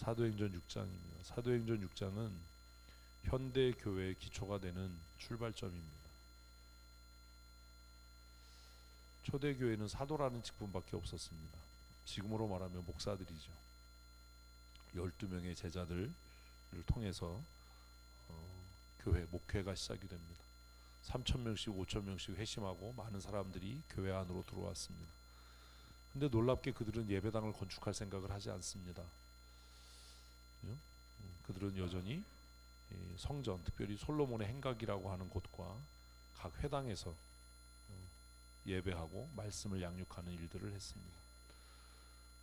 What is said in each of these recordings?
사도행전 6장입니다. 사도행전 6장은 현대 교회의 기초가 되는 출발점입니다. 초대교회는 사도라는 직분밖에 없었습니다. 지금으로 말하면 목사들이죠. 12명의 제자들을 통해서 교회, 목회가 시작이 됩니다. 3,000명씩 5,000명씩 회심하고 많은 사람들이 교회 안으로 들어왔습니다. 근데 놀랍게 그들은 예배당을 건축할 생각을 하지 않습니다. 그들은 여전히 성전, 특별히 솔로몬의 행각이라고 하는 곳과 각 회당에서 예배하고 말씀을 양육하는 일들을 했습니다.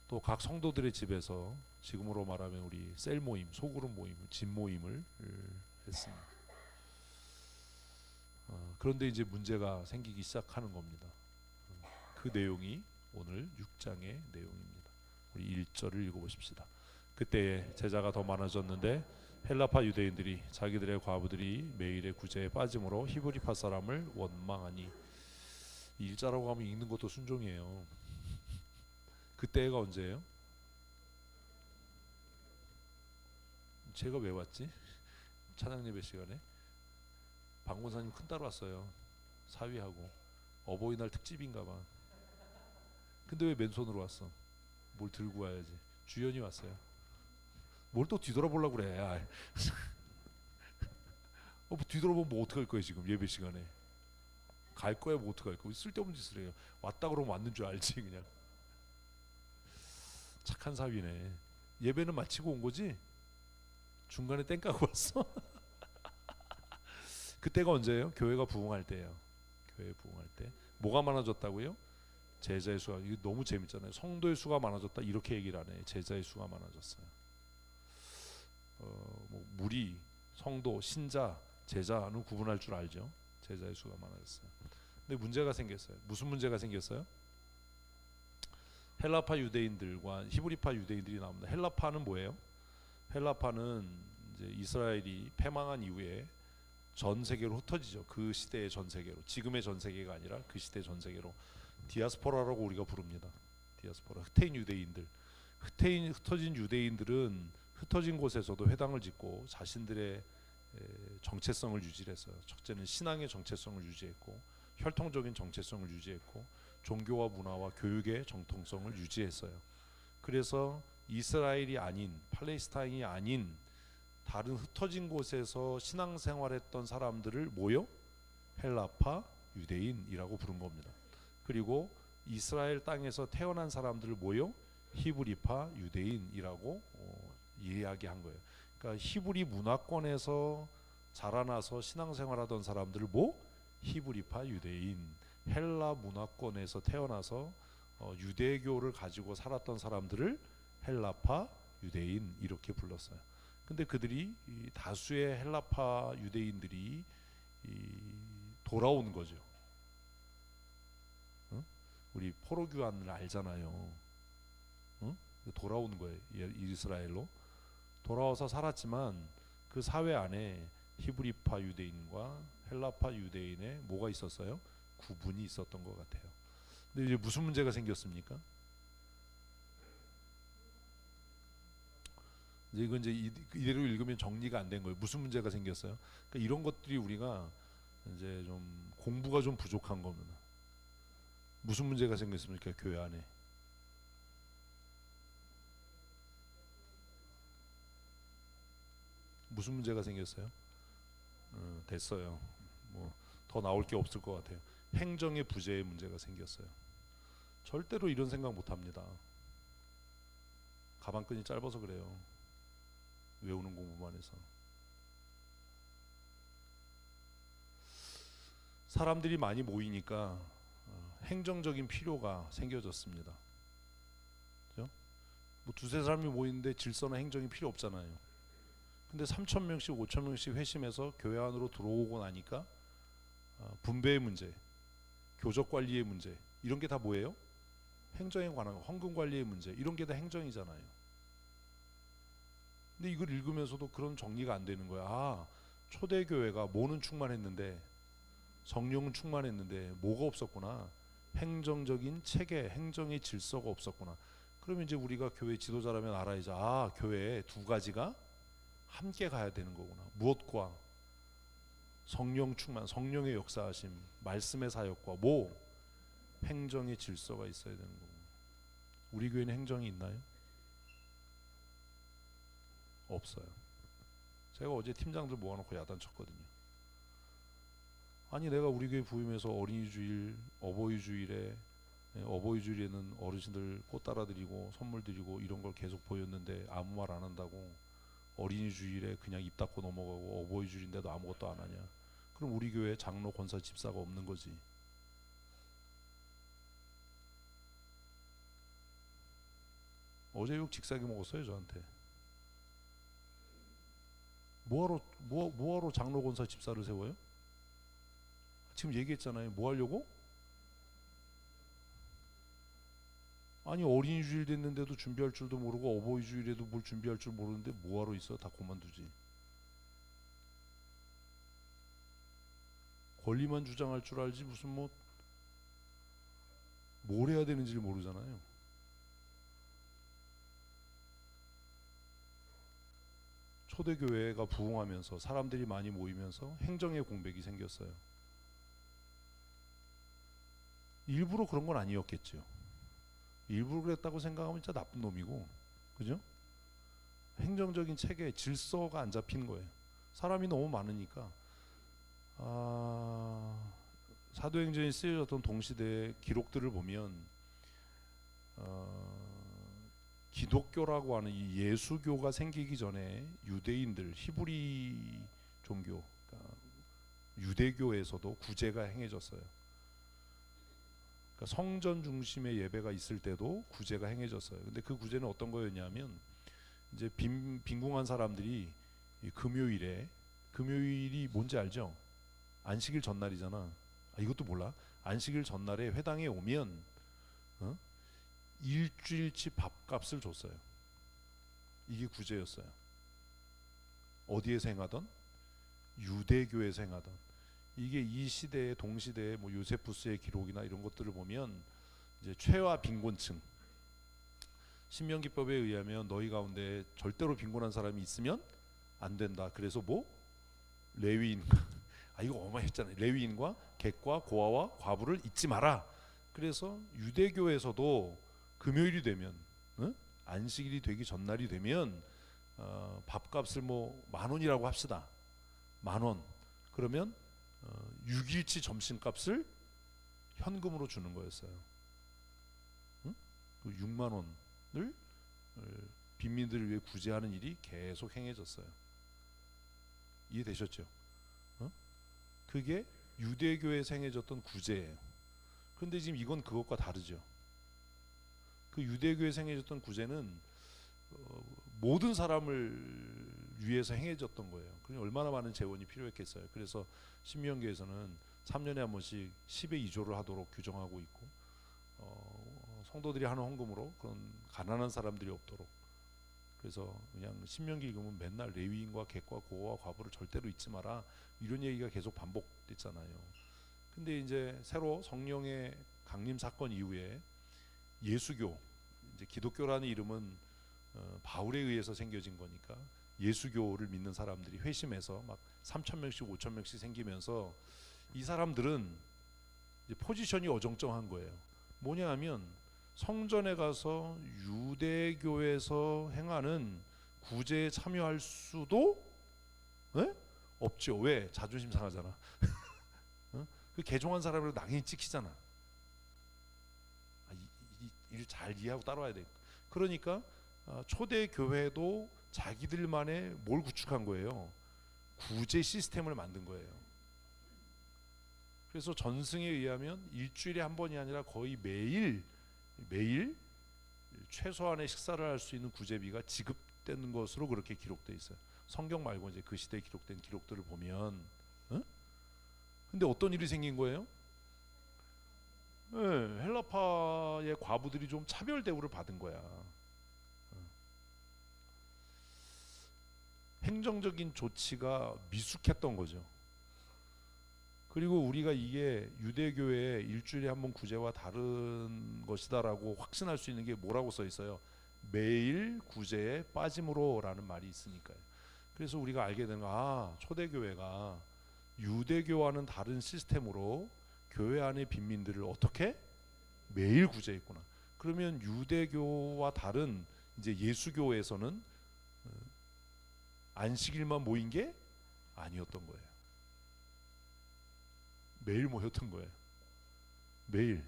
또 각 성도들의 집에서 지금으로 말하면 우리 셀 모임, 소그룹 모임, 집 모임을 했습니다. 그런데 이제 문제가 생기기 시작하는 겁니다. 그 내용이 오늘 6장의 내용입니다. 우리 1절을 읽어보십시다. 그때에 제자가 더 많아졌는데 헬라파 유대인들이 자기들의 과부들이 매일의 구제에 빠짐으로 히브리파 사람을 원망하니, 일자라고 하면 읽는 것도 순종이에요. 그때가 언제예요? 제가 왜 왔지? 찬양 예배 시간에 박문사님 큰딸 왔어요. 사위하고 어버이날 특집인가봐. 근데 왜 맨손으로 왔어? 뭘 들고 와야지. 주연이 왔어요. 뭘 또 뒤돌아보려고 그래. 뭐 뒤돌아보면 뭐 어떡할 거야 지금 예배 시간에. 갈 거야 뭐 어떡할 거야. 쓸데없는 짓을 해요. 왔다 그러면 왔는 줄 알지 그냥. 착한 사위네. 예배는 마치고 온 거지? 중간에 땡 까고 왔어? 그때가 언제예요? 교회가 부흥할 때예요. 교회 부흥할 때. 뭐가 많아졌다고요? 제자의 수가. 이거 너무 재밌잖아요. 성도의 수가 많아졌다 이렇게 얘기를 안 해. 제자의 수가 많아졌어요. 뭐 무리, 성도, 신자, 제자는 구분할 줄 알죠. 제자의 수가 많아졌어요. 근데 문제가 생겼어요. 무슨 문제가 생겼어요? 헬라파 유대인들과 히브리파 유대인들이 나옵니다. 헬라파는 뭐예요? 헬라파는 이제 이스라엘이 패망한 이후에 전 세계로 흩어지죠. 그 시대의 전 세계로. 지금의 전 세계가 아니라 그 시대의 전 세계로. 디아스포라라고 우리가 부릅니다. 디아스포라. 흩어진 유대인들. 흩어진 유대인들은 흩어진 곳에서도 회당을 짓고 자신들의 정체성을 유지했어요. 첫째는 신앙의 정체성을 유지했고, 혈통적인 정체성을 유지했고, 종교와 문화와 교육의 정통성을 유지했어요. 그래서 이스라엘이 아닌, 팔레스타인이 아닌 다른 흩어진 곳에서 신앙생활했던 사람들을 모여 헬라파 유대인이라고 부른 겁니다. 그리고 이스라엘 땅에서 태어난 사람들을 모여 히브리파 유대인이라고 이야기한 거예요. 그러니까 히브리 문화권에서 자라나서 신앙생활하던 사람들을 히브리파 유대인, 헬라 문화권에서 태어나서 유대교를 가지고 살았던 사람들을 헬라파 유대인 이렇게 불렀어요. 근데 그들이 다수의 헬라파 유대인들이 돌아온 거죠. 응? 우리 포로교환을 알잖아요. 응? 돌아오는 거예요. 이스라엘로 돌아와서 살았지만 그 사회 안에 히브리파 유대인과 헬라파 유대인의 뭐가 있었어요? 구분이 있었던 것 같아요. 근데 이제 무슨 문제가 생겼습니까? 이건 이제 이대로 읽으면 정리가 안 된 거예요. 무슨 문제가 생겼어요? 그러니까 이런 것들이 우리가 이제 좀 공부가 좀 부족한 겁니다. 무슨 문제가 생겼습니까? 교회 안에. 무슨 문제가 생겼어요? 됐어요. 뭐 더 나올 게 없을 것 같아요. 행정의 부재의 문제가 생겼어요. 절대로 이런 생각 못 합니다. 가방끈이 짧아서 그래요. 외우는 공부만 해서. 사람들이 많이 모이니까 행정적인 필요가 생겨졌습니다. 그죠? 뭐 두세 사람이 모이는데 질서나 행정이 필요 없잖아요. 근데 3,000명씩 5,000명씩 회심해서 교회 안으로 들어오고 나니까 분배의 문제, 교적 관리의 문제, 이런 게 다 뭐예요? 행정에 관한 헌금 관리의 문제, 이런 게 다 행정이잖아요. 근데 이걸 읽으면서도 그런 정리가 안 되는 거야. 초대교회가 뭐는 충만했는데, 성령은 충만했는데 뭐가 없었구나. 행정적인 체계, 행정의 질서가 없었구나. 그러면 이제 우리가 교회 지도자라면 알아야죠. 아, 교회에 두 가지가 함께 가야 되는 거구나. 무엇과? 성령 충만, 성령의 역사하심, 말씀의 사역과 뭐? 행정의 질서가 있어야 되는 거고. 우리 교회는 행정이 있나요? 없어요. 제가 어제 팀장들 모아놓고 야단 쳤거든요. 아니 내가 우리 교회 부임해서 어린이 주일, 어버이 주일에 어버이 주일에는 어르신들 꽃 따라 드리고 선물 드리고 이런 걸 계속 보였는데 아무 말 안 한다고. 어린이 주일에 그냥 입 닫고 넘어가고 어버이 주일인데도 아무것도 안 하냐. 그럼 우리 교회 장로, 권사, 집사가 없는 거지. 어제 욕 직사게 먹었어요 저한테. 뭐하러 장로, 권사, 집사를 세워요? 지금 얘기했잖아요. 뭐 하려고? 아니 어린이 주일 됐는데도 준비할 줄도 모르고 어버이 주일에도 뭘 준비할 줄 모르는데 뭐하러 있어? 다 그만두지. 권리만 주장할 줄 알지 무슨 뭘 해야 되는지를 모르잖아요. 초대교회가 부흥하면서 사람들이 많이 모이면서 행정의 공백이 생겼어요. 일부러 그런 건 아니었겠죠. 일부러 그랬다고 생각하면 진짜 나쁜 놈이고, 그죠? 행정적인 체계, 질서가 안 잡히는 거예요. 사람이 너무 많으니까. 사도행전이 쓰여졌던 동시대의 기록들을 보면 기독교라고 하는 이 예수교가 생기기 전에 유대인들, 히브리 종교, 그러니까 유대교에서도 구제가 행해졌어요. 그러니까 성전 중심의 예배가 있을 때도 구제가 행해졌어요. 근데 그 구제는 어떤 거였냐면 이제 빈궁한 사람들이 금요일이 뭔지 알죠? 안식일 전날이잖아. 이것도 몰라? 안식일 전날에 회당에 오면 일주일치 밥값을 줬어요. 이게 구제였어요. 어디에서 행하던? 유대교에서 행하던. 이게 이 시대의 동시대의 요세푸스의 기록이나 이런 것들을 보면 이제 최하 빈곤층, 신명기법에 의하면 너희 가운데 절대로 빈곤한 사람이 있으면 안 된다. 그래서 레위인 이거 어마했잖아요. 레위인과 객과 고아와 과부를 잊지 마라. 그래서 유대교에서도 금요일이 되면 안식일이 되기 전날이 되면 밥값을 10,000원이라고 합시다. 10,000원. 그러면 6일치 점심값을 현금으로 주는 거였어요. 그 6만 원을 빈민들을 위해 구제하는 일이 계속 행해졌어요. 이해되셨죠? 그게 유대교에서 행해졌던 구제예요. 그런데 지금 이건 그것과 다르죠. 그 유대교에서 행해졌던 구제는 모든 사람을 위해서 행해졌던 거예요. 그러니 얼마나 많은 재원이 필요했겠어요. 그래서 신명기에서는 3년에 한 번씩 10의 2조를 하도록 규정하고 있고, 성도들이 하는 헌금으로 그런 가난한 사람들이 없도록. 그래서 그냥 신명기 읽으면 맨날 레위인과 객과 고아와 과부를 절대로 잊지 마라, 이런 얘기가 계속 반복됐잖아요. 근데 이제 새로 성령의 강림 사건 이후에 예수교, 이제 기독교라는 이름은 바울에 의해서 생겨진 거니까 예수교를 믿는 사람들이 회심해서 막 3,000명씩 5,000명씩 생기면서 이 사람들은 이제 포지션이 어정쩡한 거예요. 뭐냐 하면 성전에 가서 유대교에서 행하는 구제에 참여할 수도 없죠. 왜? 자존심 상하잖아. 그 개종한 사람으로 낙인이 찍히잖아. 일 잘 이해하고 따라와야 돼. 그러니까 초대 교회도 자기들만의 뭘 구축한 거예요? 구제 시스템을 만든 거예요. 그래서 전승에 의하면 일주일에 한 번이 아니라 거의 매일 최소한의 식사를 할 수 있는 구제비가 지급되는 것으로 그렇게 기록되어 있어요. 성경 말고 이제 그 시대에 기록된 기록들을 보면, 근데 어떤 일이 생긴 거예요? 네, 헬라파의 과부들이 좀 차별 대우를 받은 거야. 행정적인 조치가 미숙했던 거죠. 그리고 우리가 이게 유대교의 일주일에 한 번 구제와 다른 것이다라고 확신할 수 있는 게 뭐라고 써 있어요? 매일 구제에 빠짐으로라는 말이 있으니까요. 그래서 우리가 알게 되는 초대교회가 유대교와는 다른 시스템으로 교회 안의 빈민들을 어떻게 매일 구제했구나. 그러면 유대교와 다른 이제 예수교에서는 안식일만 모인 게 아니었던 거예요. 매일 모였던 거예요. 매일.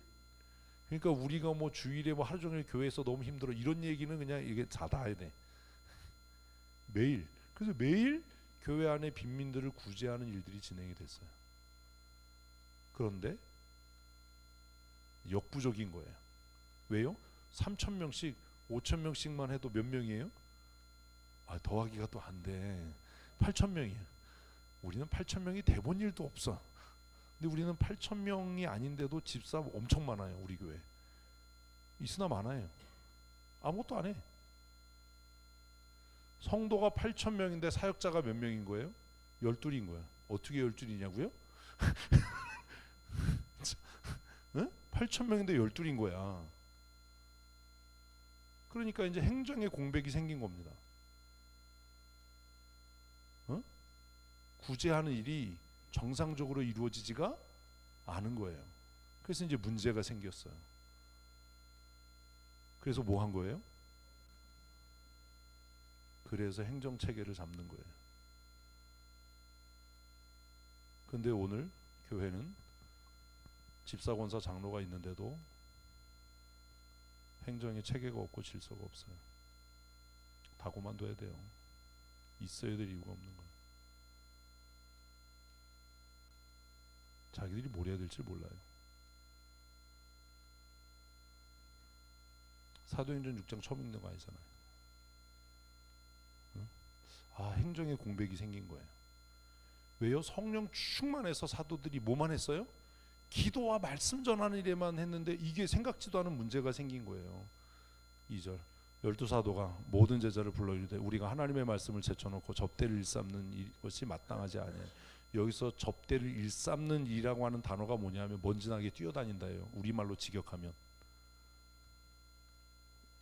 그러니까 우리가 뭐 주일에 뭐 하루 종일 교회에서 너무 힘들어 이런 얘기는 그냥 이게 자다야 돼. 매일. 그래서 매일 교회 안에 빈민들을 구제하는 일들이 진행이 됐어요. 그런데 역부족인 거예요. 왜요? 3,000명씩 5,000명씩만 해도 몇 명이에요? 더하기가 또 안 돼. 8,000명이에요. 우리는 8,000명이 돼본 일도 없어. 근데 우리는 8,000명이 아닌데도 집사 엄청 많아요. 우리 교회 있으나 많아요. 아무것도 안 해. 성도가 8,000명인데 사역자가 몇 명인 거예요? 12인 거야. 어떻게 12이냐고요? 응? 8,000명인데 12인 거야. 그러니까 이제 행정의 공백이 생긴 겁니다. 구제하는 일이 정상적으로 이루어지지가 않은 거예요. 그래서 이제 문제가 생겼어요. 그래서 뭐 한 거예요? 그래서 행정 체계를 잡는 거예요. 근데 오늘 교회는 집사, 권사, 장로가 있는데도 행정의 체계가 없고 질서가 없어요. 다 그만둬야 돼요. 있어야 될 이유가 없는 거예요. 자기들이 뭘 해야 될지 몰라요. 사도행전 6장 처음 읽는 거 아니잖아요. 행정의 공백이 생긴 거예요. 왜요? 성령 충만해서 사도들이 뭐만 했어요? 기도와 말씀 전하는 일에만 했는데 이게 생각지도 않은 문제가 생긴 거예요. 2절 12사도가 모든 제자를 불러 이르되 우리가 하나님의 말씀을 제쳐놓고 접대를 일삼는 것이 마땅하지 아니하니. 여기서 접대를 일삼는 일이라고 하는 단어가 뭐냐면 먼지나게 뛰어다닌다예요. 우리말로 직역하면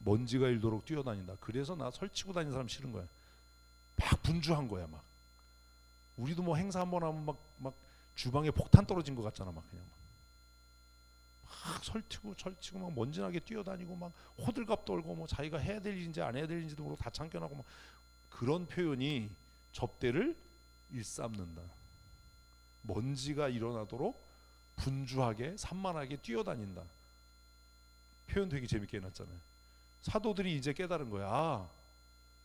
먼지가 일도록 뛰어다닌다. 그래서 나 설치고 다니는 사람 싫은 거야. 막 분주한 거야. 막 우리도 뭐 행사 한번 하면 막 주방에 폭탄 떨어진 것 같잖아. 막 그냥 막 설치고 막 먼지나게 뛰어다니고 막 호들갑 떨고 뭐 자기가 해야 될 일인지 안 해야 될 일인지도 모르고 다 참견하고 막 그런 표현이 접대를 일삼는다. 먼지가 일어나도록 분주하게 산만하게 뛰어다닌다. 표현 되게 재밌게 해놨잖아요. 사도들이 이제 깨달은 거야.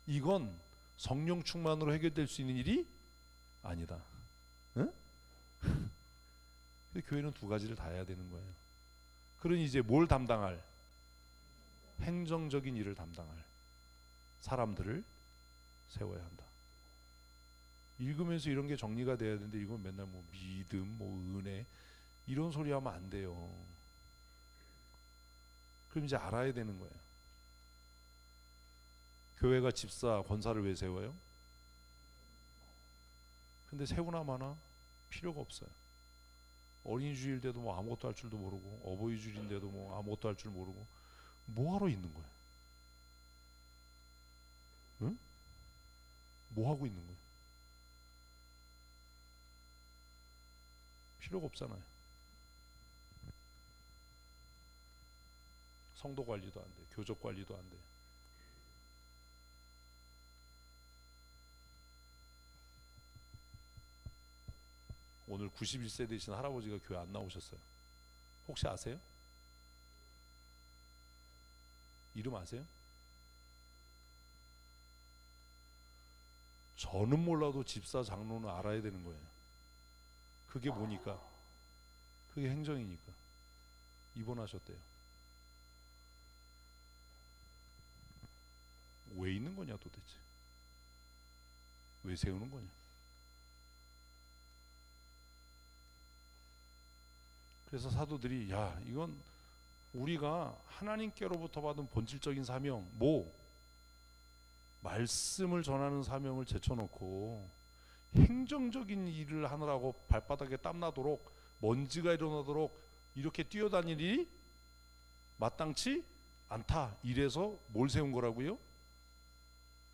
이건 성령 충만으로 해결될 수 있는 일이 아니다. 응? 교회는 두 가지를 다 해야 되는 거예요. 그러니 이제 뭘 담당할? 행정적인 일을 담당할 사람들을 세워야 한다. 읽으면서 이런 게 정리가 돼야 되는데 이건 맨날 뭐 믿음, 뭐 은혜 이런 소리 하면 안 돼요. 그럼 이제 알아야 되는 거예요. 교회가 집사, 권사를 왜 세워요? 근데 세우나 마나 필요가 없어요. 어린이 주일인데도 뭐 아무것도 할 줄도 모르고 어버이 주일인데도 뭐 아무것도 할 줄 모르고 뭐하러 있는 거예요? 응? 뭐하고 있는 거예요? 필요가 없잖아요. 성도 관리도 안 돼, 교적 관리도 안 돼. 오늘 91세 되신 할아버지가 교회 안 나오셨어요. 혹시 아세요? 이름 아세요? 저는 몰라도 집사, 장로는 알아야 되는 거예요. 그게 뭐니까? 그게 행정이니까. 입원하셨대요. 왜 있는 거냐 도대체? 왜 세우는 거냐? 그래서 사도들이 야 이건 우리가 하나님께로부터 받은 본질적인 사명 말씀을 전하는 사명을 제쳐놓고 행정적인 일을 하느라고 발바닥에 땀나도록 먼지가 일어나도록 이렇게 뛰어다닐 일이 마땅치 않다. 이래서 뭘 세운 거라고요?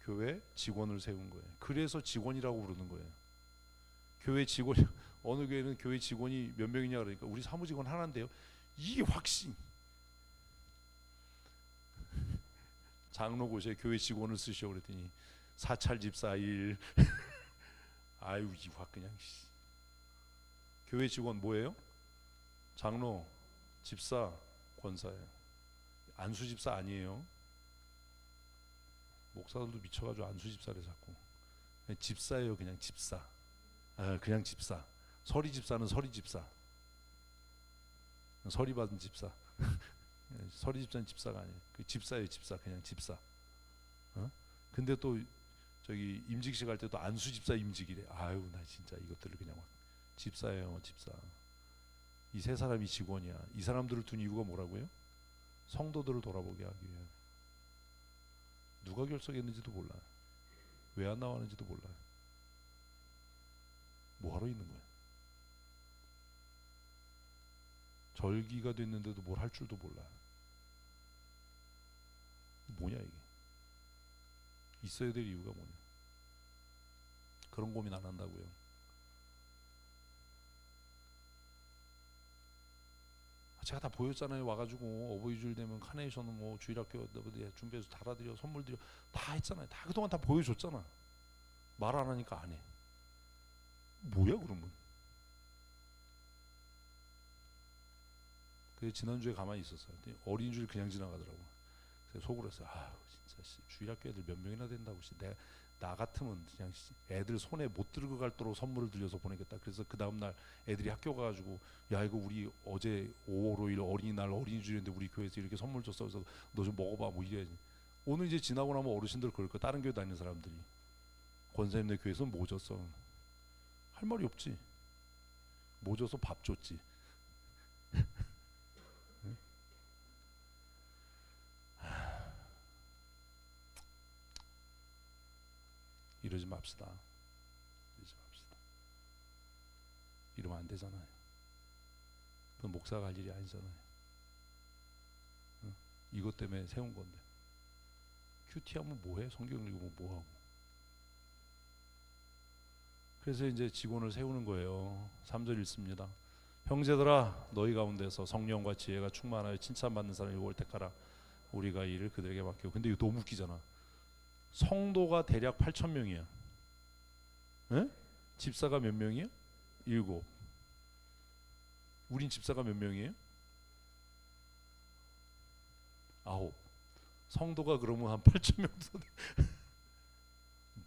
교회 직원을 세운 거예요. 그래서 직원이라고 부르는 거예요. 교회 직원이 어느 교회는 교회 직원이 몇 명이냐 그러니까 우리 사무직원 하나인데요. 이게 확신. 장로고시에 교회 직원을 쓰시오 그랬더니 사찰 집사 일. 아유 이 확 그냥. 교회 직원 뭐예요? 장로, 집사, 권사예요. 안수 집사 아니에요. 목사들도 미쳐가지고 안수 집사를 자꾸. 그냥 집사예요. 그냥 집사. 아, 그냥 집사. 서리 집사는 서리 집사. 서리 받은 집사. 서리 집사는 집사가 아니에요. 그 집사예요. 집사. 그냥 집사. 어? 근데 또 저기 임직식 할 때도 안수 집사 임직이래. 아유 나 진짜 이것들을 그냥 집사예요. 집사. 이 세 사람이 직원이야. 이 사람들을 둔 이유가 뭐라고요? 성도들을 돌아보게 하기 위해. 누가 결석했는지도 몰라요. 왜 안 나왔는지도 몰라요. 뭐하러 있는 거야? 절기가 됐는데도 뭘 할 줄도 몰라요. 뭐냐 이게? 있어야 될 이유가 뭐냐? 그런 고민 안 한다고요. 제가 다 보였잖아요. 와가지고 어버이 주일 되면 카네이션은 뭐 주일학교 준비해서 달아드려 선물 드려 다 했잖아요. 다 그동안 다 보여줬잖아. 말 안 하니까 안 해. 뭐야 그러면? 그래서 지난주에 가만히 있었어요. 어린 주일 그냥 지나가더라고. 그래서 속으로 했어요. 아 진짜 주일학교 애들 몇 명이나 된다고. 나 같으면 그냥 애들 손에 못 들고 갈 도록 선물을 들려서 보내겠다. 그래서 그 다음날 애들이 학교 가가지고 야 이거 우리 어제 5월 5일 어린이날 어린이주일인데 우리 교회에서 이렇게 선물 줬어. 그래서 너 좀 먹어봐 뭐 이래야지. 오늘 이제 지나고 나면 어르신들 그럴 거야. 다른 교회 다니는 사람들이 권사님네 교회에서 뭐 줬어? 할 말이 없지. 뭐 줘서 밥 줬지. 이러지 맙시다. 이러지 맙시다. 이러면 안 되잖아요. 그건 목사가 할 일이 아니잖아요. 이것 때문에 세운 건데. 큐티하면 뭐해? 성경 읽으면 뭐하고. 그래서 이제 직원을 세우는 거예요. 3절 읽습니다. 형제들아 너희 가운데서 성령과 지혜가 충만하여 칭찬받는 사람이 올 때까라 우리가 이 일을 그들에게 맡기고. 근데 이거 너무 웃기잖아. 성도가 대략 8,000명이야. 에? 집사가 몇 명이야? 7. 우린 집사가 몇 명이에요? 9. 성도가 그러면 한 8,000명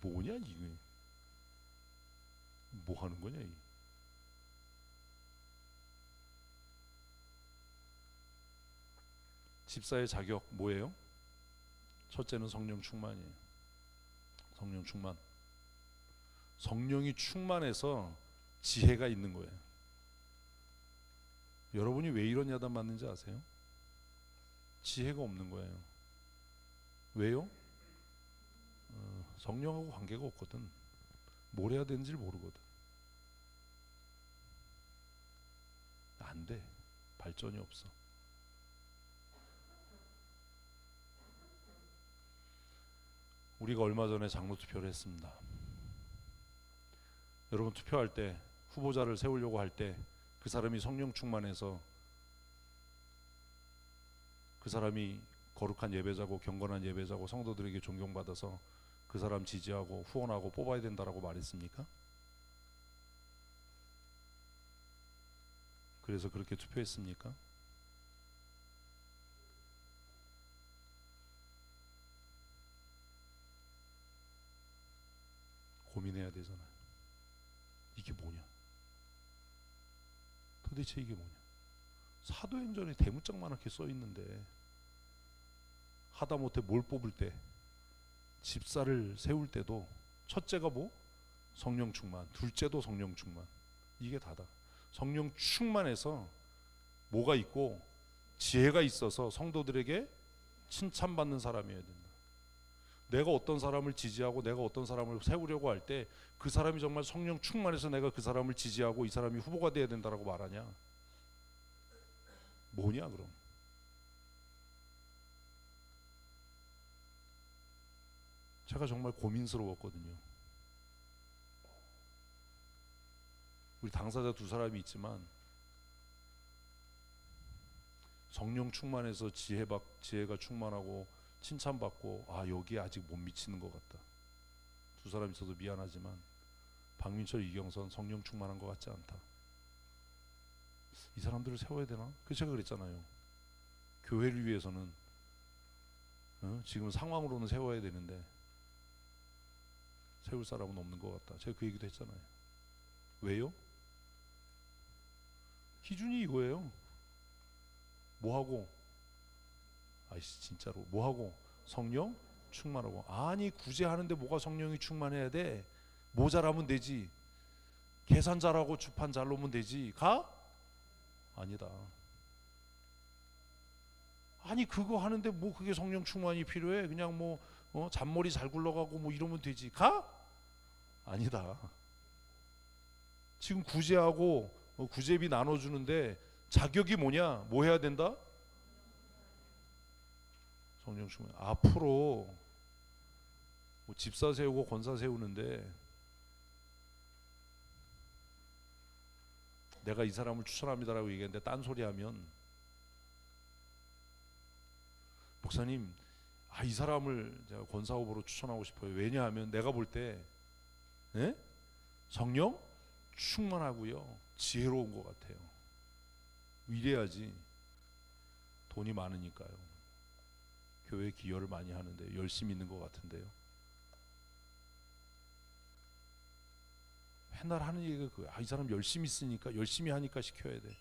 뭐냐 이게? 뭐 하는 거냐 이게? 집사의 자격 뭐예요? 첫째는 성령 충만이에요. 성령 충만. 성령이 충만해서 지혜가 있는 거예요. 여러분이 왜 이런 야단 맞는지 아세요? 지혜가 없는 거예요. 왜요? 성령하고 관계가 없거든. 뭘 해야 되는지를 모르거든. 안 돼. 발전이 없어. 우리가 얼마 전에 장로 투표를 했습니다. 여러분 투표할 때 후보자를 세우려고 할 때 그 사람이 성령 충만해서 그 사람이 거룩한 예배자고 경건한 예배자고 성도들에게 존경받아서 그 사람 지지하고 후원하고 뽑아야 된다라고 말했습니까? 그래서 그렇게 투표했습니까? 고민해야 되잖아요. 이게 뭐냐? 도대체 이게 뭐냐? 사도행전에 대문짝만하게 써 있는데 하다못해 뭘 뽑을 때 집사를 세울 때도 첫째가 뭐? 성령 충만. 둘째도 성령 충만. 이게 다다. 성령 충만해서 뭐가 있고 지혜가 있어서 성도들에게 칭찬받는 사람이어야 된다. 내가 어떤 사람을 지지하고 내가 어떤 사람을 세우려고 할 때 그 사람이 정말 성령 충만해서 내가 그 사람을 지지하고 이 사람이 후보가 돼야 된다라고 말하냐? 뭐냐 그럼? 제가 정말 고민스러웠거든요. 우리 당사자 두 사람이 있지만 성령 충만해서 지혜가 충만하고 칭찬받고 여기에 아직 못 미치는 것 같다. 두 사람 있어서 미안하지만 박민철, 이경선 성령 충만한 것 같지 않다. 이 사람들을 세워야 되나? 그래서 제가 그랬잖아요. 교회를 위해서는 지금 상황으로는 세워야 되는데 세울 사람은 없는 것 같다. 제가 그 얘기도 했잖아요. 왜요? 기준이 이거예요. 뭐하고? 진짜로 뭐하고? 성령 충만하고. 아니 구제하는데 뭐가 성령이 충만해야 돼? 모자라면 되지. 계산 잘하고 주판 잘 놓으면 되지. 가? 아니다. 아니 그거 하는데 뭐 그게 성령 충만이 필요해? 그냥 뭐 잔머리 잘 굴러가고 뭐 이러면 되지. 가? 아니다. 지금 구제하고 구제비 나눠주는데 자격이 뭐냐? 뭐 해야 된다? 성령 충만. 앞으로 뭐 집사 세우고 권사 세우는데 내가 이 사람을 추천합니다라고 얘기했는데 딴소리 하면 목사님 이 사람을 제가 권사 후보로 추천하고 싶어요. 왜냐하면 내가 볼 때 성령 충만하고요 지혜로운 것 같아요. 이래야지. 돈이 많으니까요. 교회 기여를 많이 하는데 열심히 있는 것 같은데요. 맨날 하는 얘기가 그거야. 이 사람 열심히 있으니까 열심히 하니까 시켜야 돼.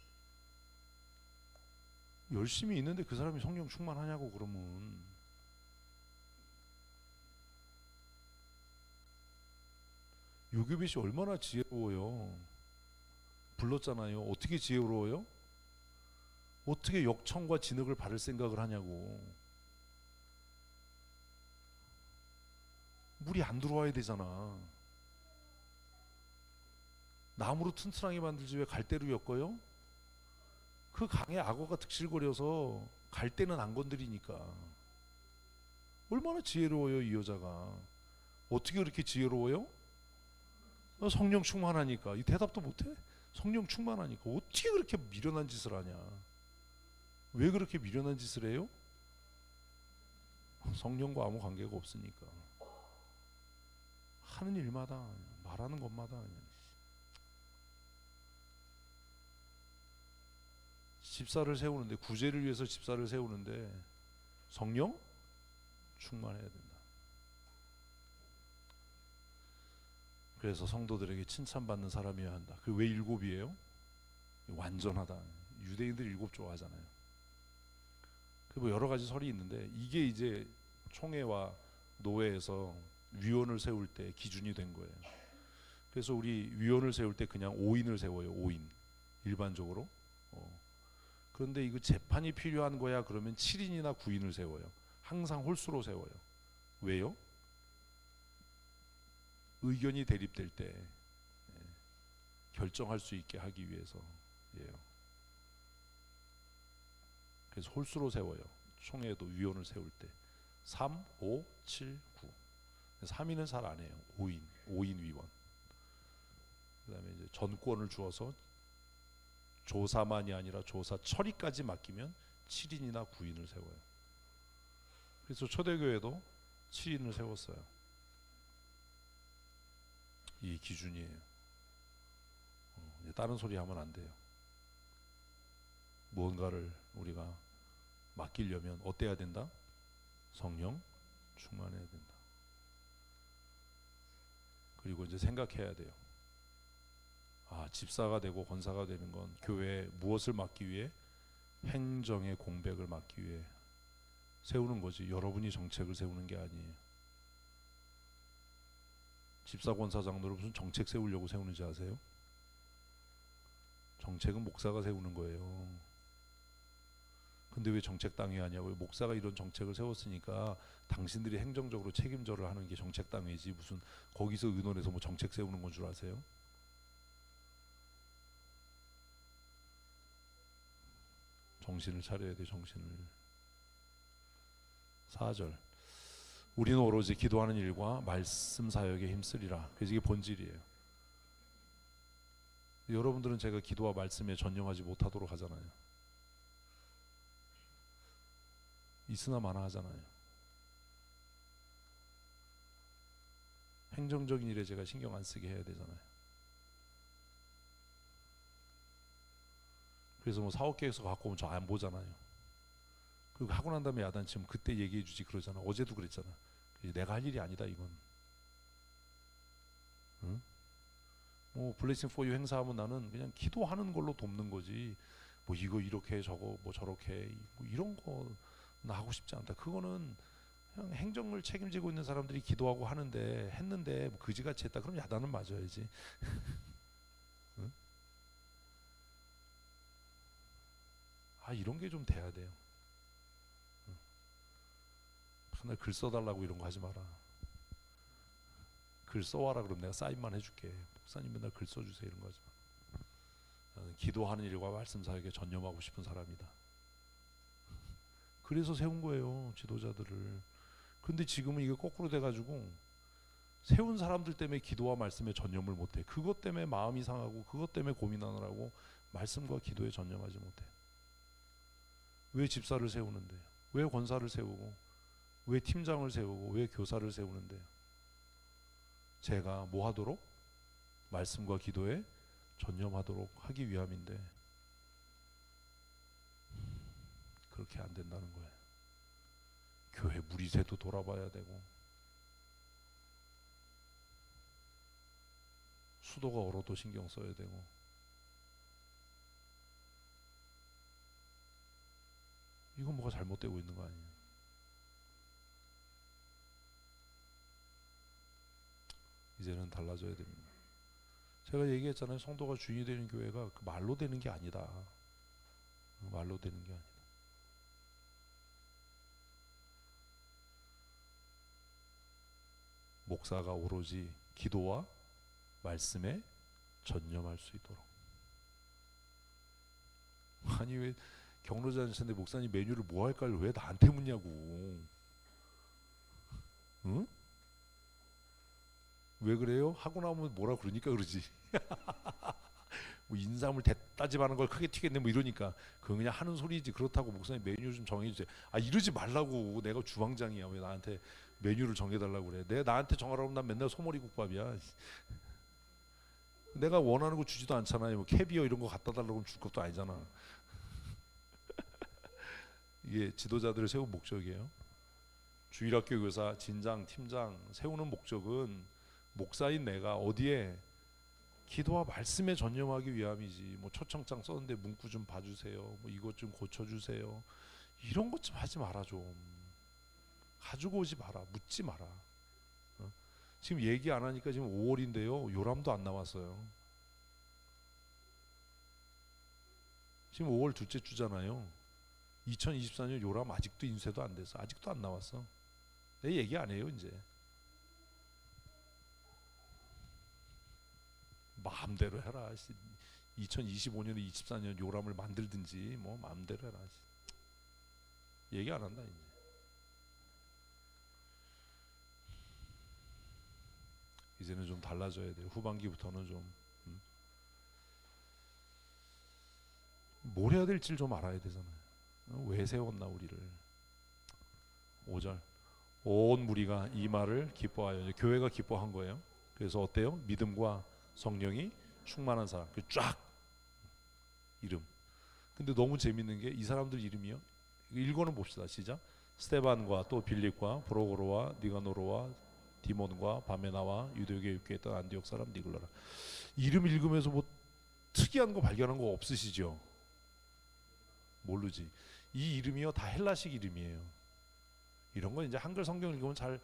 열심히 있는데 그 사람이 성령 충만하냐고 그러면. 요괴빛이 얼마나 지혜로워요. 불렀잖아요. 어떻게 지혜로워요? 어떻게 역청과 진흙을 바를 생각을 하냐고. 물이 안 들어와야 되잖아. 나무로 튼튼하게 만들지 왜 갈대로 엮어요? 그 강에 악어가 득실거려서 갈대는 안 건드리니까. 얼마나 지혜로워요 이 여자가. 어떻게 그렇게 지혜로워요? 성령 충만하니까. 이 대답도 못해? 성령 충만하니까. 어떻게 그렇게 미련한 짓을 하냐. 왜 그렇게 미련한 짓을 해요? 성령과 아무 관계가 없으니까. 하는 일마다 말하는 것마다 그냥. 집사를 세우는데, 구제를 위해서 집사를 세우는데 성령 충만해야 된다. 그래서 성도들에게 칭찬받는 사람이어야 한다. 그 왜 7이에요? 완전하다. 유대인들 7 좋아하잖아요. 그 뭐 여러 가지 설이 있는데 이게 이제 총회와 노회에서 위원을 세울 때 기준이 된 거예요. 그래서 우리 위원을 세울 때 그냥 5인을 세워요. 5인 일반적으로. 그런데 이거 재판이 필요한 거야 그러면 7인이나 9인을 세워요. 항상 홀수로 세워요. 왜요? 의견이 대립될 때 결정할 수 있게 하기 위해서예요. 그래서 홀수로 세워요. 총회도 위원을 세울 때 3, 5, 7, 9. 3인은 잘 안 해요. 5인 위원. 그다음에 이제 전권을 주어서 조사만이 아니라 조사 처리까지 맡기면 7인이나 9인을 세워요. 그래서 초대교회도 7인을 세웠어요. 이 기준이에요. 다른 소리 하면 안 돼요. 무언가를 우리가 맡기려면 어때야 된다? 성령 충만해야 된다. 그리고 이제 생각해야 돼요. 집사가 되고 권사가 되는 건 교회에 무엇을 맡기 위해? 행정의 공백을 맡기 위해 세우는 거지. 여러분이 정책을 세우는 게 아니에요. 집사 권사 장로를 무슨 정책 세우려고 세우는지 아세요? 정책은 목사가 세우는 거예요. 근데 왜 정책 당회하냐? 왜 목사가 이런 정책을 세웠으니까 당신들이 행정적으로 책임져를 하는 게 정책 당회지, 무슨 거기서 의논해서 뭐 정책 세우는 건 줄 아세요? 정신을 차려야 돼, 정신을. 4절, 우리는 오로지 기도하는 일과 말씀 사역에 힘쓰리라. 그래서 이게 본질이에요. 여러분들은 제가 기도와 말씀에 전념하지 못하도록 하잖아요. 있으나 마나 하잖아요. 행정적인 일에 제가 신경 안 쓰게 해야 되잖아요. 그래서 뭐 사업계획서 갖고 오면 저 안 보잖아요. 그리고 하고 난 다음에 야단치면 그때 얘기해 주지 그러잖아. 어제도 그랬잖아. 내가 할 일이 아니다 이건. 응? 뭐 블레싱 포 유 행사하면 나는 그냥 기도하는 걸로 돕는 거지. 뭐 이거 이렇게 저거 뭐 저렇게 뭐 이런 거 나 하고 싶지 않다. 그거는 그냥 행정을 책임지고 있는 사람들이 기도하고 하는데 했는데 뭐 그지같이 했다. 그럼 야단은 맞아야지. 응? 아 이런 게 좀 돼야 돼요. 응. 맨날 글 써달라고 이런 거 하지 마라. 글 써와라 그럼 내가 사인만 해줄게. 목사님 맨날 글 써주세요 이런 거 하지 마. 나는 기도하는 일과 말씀 사역에 전념하고 싶은 사람이다. 그래서 세운 거예요 지도자들을. 근데 지금은 이게 거꾸로 돼가지고 세운 사람들 때문에 기도와 말씀에 전념을 못해. 그것 때문에 마음이 상하고 그것 때문에 고민하느라고 말씀과 기도에 전념하지 못해. 왜 집사를 세우는데, 왜 권사를 세우고, 왜 팀장을 세우고, 왜 교사를 세우는데, 제가 뭐 하도록? 말씀과 기도에 전념하도록 하기 위함인데 그렇게 안 된다는 거예요. 교회 무리새도 돌아봐야 되고 수도가 얼어도 신경 써야 되고 이건 뭐가 잘못되고 있는 거 아니에요? 이제는 달라져야 됩니다. 제가 얘기했잖아요. 성도가 주인이 되는 교회가 그 말로 되는 게 아니다. 말로 되는 게 아니다. 목사가 오로지 기도와 말씀에 전념할 수 있도록. 아니 왜 경로자한테 목사님 메뉴를 뭐 할까를 왜 나한테 묻냐고. 응? 왜 그래요? 하고 나면 뭐라 그러니까 그러지. 뭐 인삼을 따집하는 걸 크게 튀겠네 뭐 이러니까 그건 그냥 하는 소리지. 그렇다고 목사님 메뉴 좀 정해주세요. 아 이러지 말라고. 내가 주방장이야. 왜 나한테 메뉴를 정해달라고 그래. 내가 나한테 정하라고 하면 난 맨날 소머리국밥이야. 내가 원하는 거 주지도 않잖아요. 뭐 캐비어 이런 거 갖다 달라고 하면 줄 것도 아니잖아. 이게 지도자들을 세운 목적이에요. 주일학교 교사, 진장, 팀장 세우는 목적은 목사인 내가 어디에 기도와 말씀에 전념하기 위함이지. 뭐 초청장 썼는데 문구 좀 봐주세요. 뭐 이것 좀 고쳐주세요. 이런 것 좀 하지 마라 좀. 가지고 오지 마라. 묻지 마라. 어? 지금 얘기 안 하니까 지금 5월인데요. 요람도 안 나왔어요. 지금 5월 둘째 주잖아요. 2024년 요람 아직도 인쇄도 안 돼서 아직도 안 나왔어. 내 얘기 안 해요 이제. 마음대로 해라. 2025년에 24년 요람을 만들든지 뭐 마음대로 해라. 얘기 안 한다 이제. 이제는 좀 달라져야 돼요. 후반기부터는 좀 뭘 해야 될지를 좀 알아야 되잖아요. 왜 세웠나 우리를. 5절, 온 무리가 이 말을 기뻐하여. 교회가 기뻐한 거예요. 그래서 어때요? 믿음과 성령이 충만한 사람. 그 쫙 이름. 근데 너무 재밌는 게 이 사람들 이름이요. 읽어는 봅시다. 시작. 스테반과 또 빌립과 브로고로와 니가노로와 디몬과 바메나와 유대교에 입교했던 안디옥 사람 니글라라. 이름 읽으면서 뭐 특이한 거 발견한 거 없으시죠? 모르지. 이 이름이요 다 헬라식 이름이에요. 이런 거 이제 한글 성경 읽으면 잘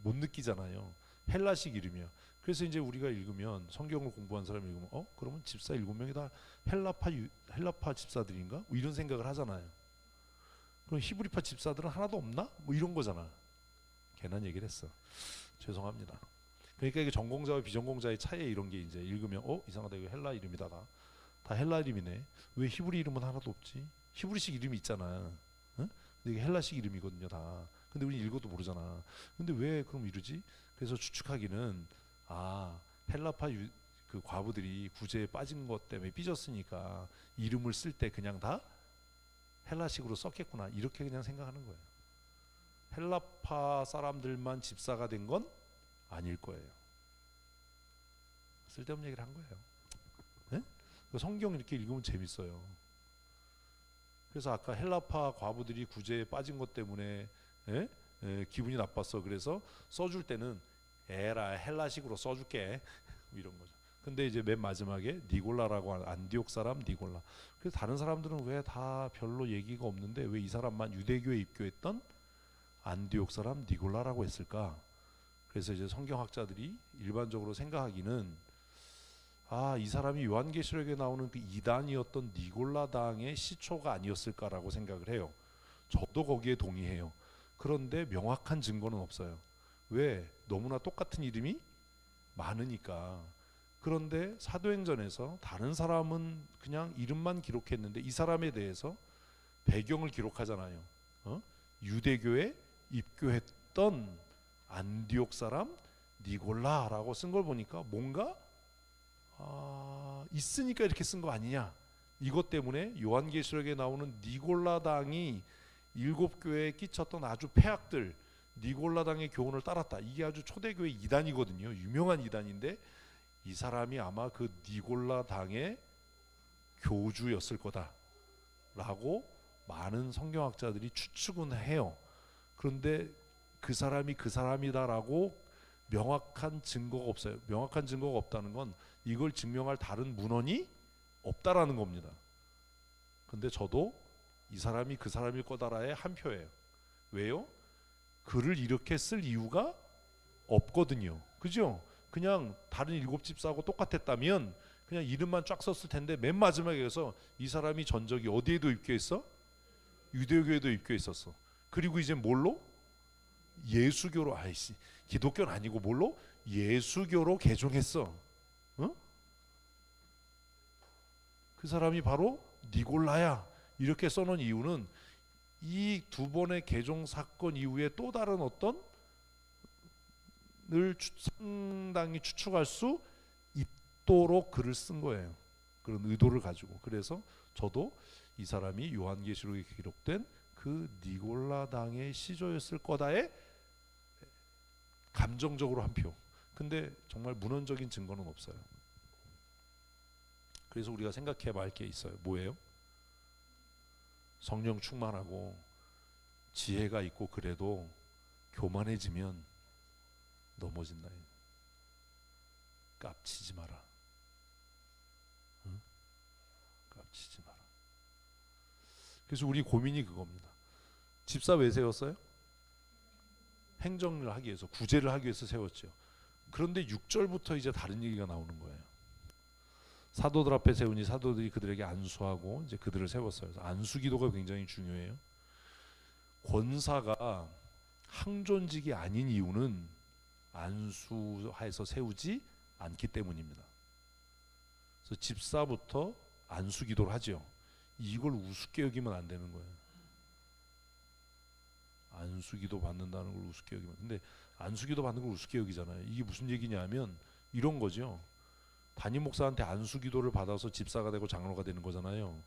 못 느끼잖아요. 헬라식 이름이야. 그래서 이제 우리가 읽으면 성경을 공부한 사람이 읽으면 그러면 집사 7명이 다 헬라파 집사들인가? 뭐 이런 생각을 하잖아요. 그럼 히브리파 집사들은 하나도 없나? 뭐 이런 거잖아. 괜한 얘기를 했어. 죄송합니다. 그러니까 이게 전공자와 비전공자의 차이 이런 게 이제 읽으면 이상하다 이거 헬라 이름이다가 다 헬라 이름이네. 왜 히브리 이름은 하나도 없지? 히브리식 이름이 있잖아. 응? 근데 이게 헬라식 이름이거든요 다. 근데 우리 읽어도 모르잖아. 근데 왜 그럼 이러지? 그래서 추측하기는 헬라파 그 과부들이 구제에 빠진 것 때문에 삐졌으니까 이름을 쓸 때 그냥 다 헬라식으로 썼겠구나 이렇게 그냥 생각하는 거예요. 헬라파 사람들만 집사가 된 건 아닐 거예요. 쓸데없는 얘기를 한 거예요. 네? 성경 이렇게 읽으면 재밌어요. 그래서 아까 헬라파 과부들이 구제에 빠진 것 때문에 기분이 나빴어. 그래서 써줄 때는 에라 헬라식으로 써줄게 이런 거죠. 근데 이제 맨 마지막에 니골라라고 하는 안디옥 사람 니골라. 그래서 다른 사람들은 왜 다 별로 얘기가 없는데 왜 이 사람만 유대교에 입교했던 안디옥 사람 니골라라고 했을까? 그래서 이제 성경학자들이 일반적으로 생각하기는 이 사람이 요한계시록에 나오는 그 이단이었던 니골라당의 시초가 아니었을까라고 생각을 해요. 저도 거기에 동의해요. 그런데 명확한 증거는 없어요. 왜? 너무나 똑같은 이름이 많으니까. 그런데 사도행전에서 다른 사람은 그냥 이름만 기록했는데 이 사람에 대해서 배경을 기록하잖아요. 유대교에 입교했던 안디옥 사람 니골라라고 쓴 걸 보니까 뭔가 있으니까 이렇게 쓴 거 아니냐. 이것 때문에 요한계시록에 나오는 니골라당이 일곱 교회에 끼쳤던 아주 폐악들 니골라당의 교훈을 따랐다. 이게 아주 초대교회 이단이거든요. 유명한 이단인데 이 사람이 아마 그 니골라당의 교주였을 거다라고 많은 성경학자들이 추측은 해요. 그런데 그 사람이 그 사람이다라고 명확한 증거가 없어요. 명확한 증거가 없다는 건 이걸 증명할 다른 문헌이 없다라는 겁니다. 근데 저도 이 사람이 그 사람일 거다라의 한 표예요. 왜요? 글을 이렇게 쓸 이유가 없거든요. 그죠? 그냥 다른 일곱 집사하고 똑같았다면 그냥 이름만 쫙 썼을 텐데 맨 마지막에서 이 사람이 전적이 어디에도 입교했어? 유대교에도 입교했었어. 그리고 이제 뭘로? 예수교로 기독교는 아니고 뭘로? 예수교로 개종했어. 그 사람이 바로 니골라야. 이렇게 써놓은 이유는 이 두 번의 개종 사건 이후에 또 다른 어떤 을 상당히 추측할 수 있도록 글을 쓴 거예요. 그런 의도를 가지고. 그래서 저도 이 사람이 요한계시록에 기록된 그 니골라당의 시조였을 거다에 감정적으로 한 표. 근데 정말 문헌적인 증거는 없어요. 그래서 우리가 생각해 볼 게 있어요. 뭐예요? 성령 충만하고 지혜가 있고 그래도 교만해지면 넘어진다. 깝치지 마라. 응? 깝치지 마라. 그래서 우리 고민이 그겁니다. 집사 왜 세웠어요? 행정을 하기 위해서, 구제를 하기 위해서 세웠죠. 그런데 6절부터 이제 다른 얘기가 나오는 거예요. 사도들 앞에 세우니 사도들이 그들에게 안수하고 이제 그들을 세웠어요. 그래서 안수기도가 굉장히 중요해요. 권사가 항존직이 아닌 이유는 안수해서 세우지 않기 때문입니다. 그래서 집사부터 안수기도를 하죠. 이걸 우습게 여기면 안 되는 거예요. 안수기도 받는다는 걸 우습게 여기면. 근데 안수기도 받는 걸 우습게 여기잖아요. 이게 무슨 얘기냐면 이런 거죠. 담임 목사한테 안수기도를 받아서 집사가 되고 장로가 되는 거잖아요.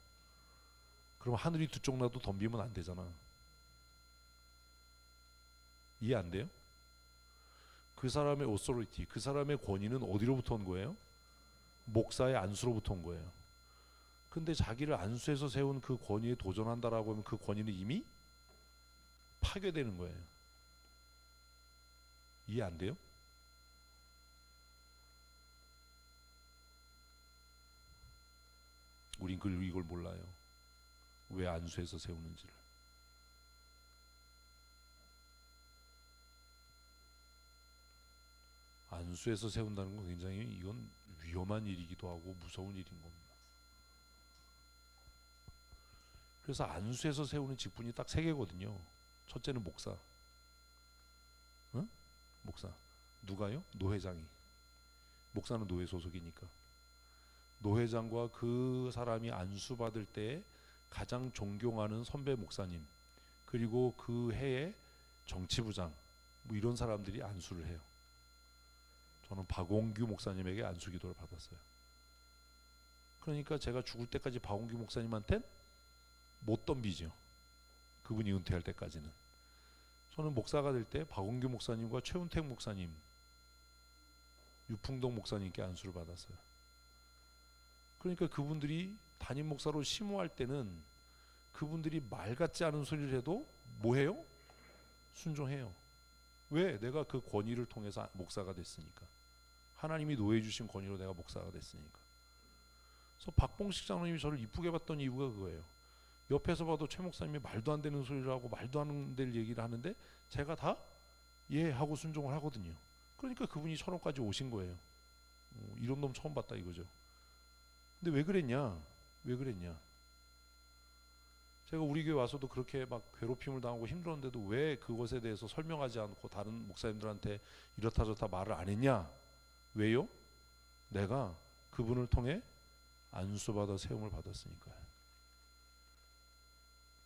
그럼 하늘이 두 쪽 나도 덤비면 안 되잖아. 이해 안 돼요? 그 사람의 오소리티, 그 사람의 권위는 어디로부터 온 거예요? 목사의 안수로부터 온 거예요. 근데 자기를 안수해서 세운 그 권위에 도전한다라고 하면 그 권위는 이미 파괴되는 거예요. 이해 안 돼요? 우린 이걸 몰라요. 왜 안수해서 세우는지를. 안수해서 세운다는 건 굉장히 이건 위험한 일이기도 하고 무서운 일인 겁니다. 그래서 안수해서 세우는 직분이 딱 세 개거든요. 첫째는 목사. 응? 목사. 누가요? 노회장이. 목사는 노회 소속이니까. 노회장과 그 사람이 안수받을 때 가장 존경하는 선배 목사님, 그리고 그 해의 정치부장, 뭐 이런 사람들이 안수를 해요. 저는 박원규 목사님에게 안수 기도를 받았어요. 그러니까 제가 죽을 때까지 박원규 목사님한텐 못 덤비죠. 그분이 은퇴할 때까지는. 저는 목사가 될 때 박원규 목사님과 최운택 목사님, 유풍동 목사님께 안수를 받았어요. 그러니까 그분들이 담임 목사로 심호할 때는 그분들이 말 같지 않은 소리를 해도 뭐해요? 순종해요. 왜? 내가 그 권위를 통해서 목사가 됐으니까. 하나님이 노해 주신 권위로 내가 목사가 됐으니까. 그래서 박봉식 장로님이 저를 이쁘게 봤던 이유가 그거예요. 옆에서 봐도 최 목사님이 말도 안 되는 소리를 하고 말도 안 될 얘기를 하는데 제가 다 예 하고 순종을 하거든요. 그러니까 그분이 천호까지 오신 거예요. 이런 놈 처음 봤다 이거죠. 근데 왜 그랬냐? 왜 그랬냐? 제가 우리 교회 와서도 그렇게 막 괴롭힘을 당하고 힘들었는데도 왜 그것에 대해서 설명하지 않고 다른 목사님들한테 이렇다 저렇다 말을 안 했냐? 왜요? 내가 그분을 통해 안수받아 세움을 받았으니까요.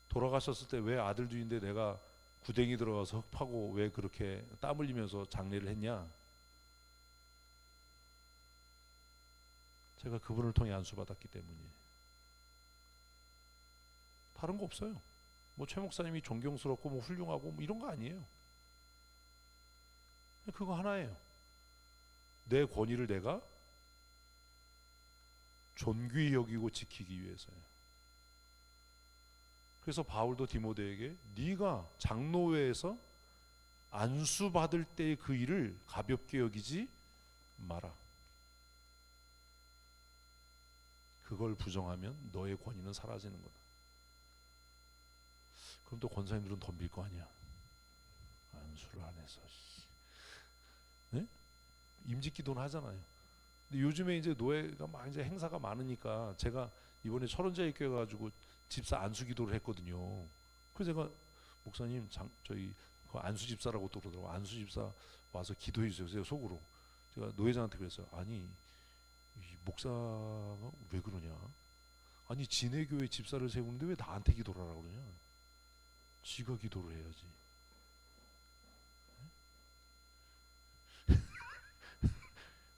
돌아가셨을 때 왜 아들 뒤인데 내가 구덩이 들어가서 흙 파고 왜 그렇게 땀 흘리면서 장례를 했냐? 제가 그분을 통해 안수받았기 때문이에요. 다른 거 없어요. 뭐 최 목사님이 존경스럽고 뭐 훌륭하고 뭐 이런 거 아니에요. 그거 하나예요. 내 권위를 내가 존귀히 여기고 지키기 위해서요. 그래서 바울도 디모데에게 네가 장로회에서 안수받을 때의 그 일을 가볍게 여기지 마라. 그걸 부정하면 너의 권위는 사라지는 거다. 그럼 또 권사님들은 덤빌 거 아니야. 안수를 안 해서. 네? 임직기도는 하잖아요. 근데 요즘에 이제 노예가 막 이제 행사가 많으니까 제가 이번에 철원자의 교회 가지고 집사 안수 기도를 했거든요. 그래서 제가 목사님 저희 그 안수 집사라고 또 그러더라고. 안수 집사 와서 기도해 주세요. 제가 속으로 제가 노회장한테 그랬어요. 아니 이 목사가 왜 그러냐? 아니 지네 교회 집사를 세우는데 왜 나한테 기도를 하라고 그러냐? 지가 기도를 해야지.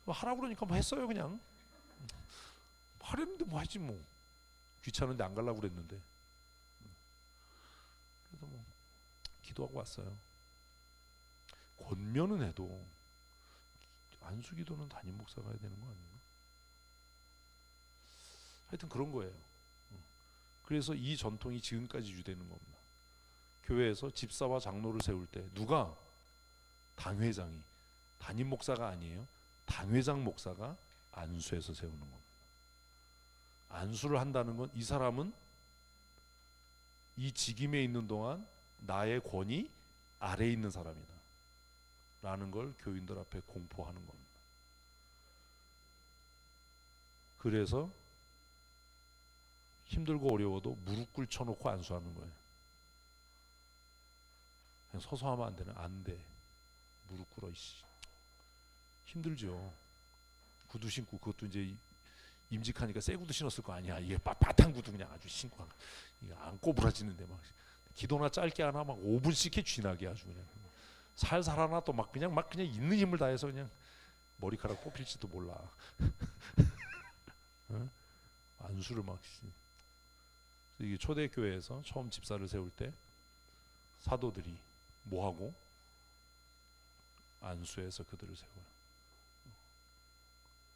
하라고 그러니까 뭐 했어요 그냥. 하랬는데 뭐 하지 뭐. 귀찮은데 안 가려고 그랬는데. 그래서 뭐 기도하고 왔어요. 권면은 해도 안수 기도는 담임 목사가 해야 되는 거 아닌가? 하여튼 그런 거예요. 그래서 이 전통이 지금까지 유지되는 겁니다. 교회에서 집사와 장로를 세울 때 누가? 당회장이. 담임 목사가 아니에요. 당회장 목사가 안수해서 세우는 겁니다. 안수를 한다는 건 이 사람은 이 직임에 있는 동안 나의 권위 아래에 있는 사람이다 라는 걸 교인들 앞에 공포하는 겁니다. 그래서 힘들고 어려워도 무릎 꿇혀놓고 안수하는 거예요. 그냥 서서 하면 안 되나? 안 돼. 무릎 꿇어 이씨. 힘들죠. 구두 신고 그것도 이제 임직하니까 새 구두 신었을 거 아니야. 이게 빳빳한 구두 그냥 아주 신고 이게 안 꼬부라지는데 막 기도나 짧게 하나 막 5분씩 해 쥐나게 아주 그냥 살살 하나 또 막 그냥 있는 힘을 다해서 그냥 머리카락 뽑힐지도 몰라. 어? 안수를 막 이게 초대교회에서 처음 집사를 세울 때 사도들이 뭐 하고 안수해서 그들을 세워요.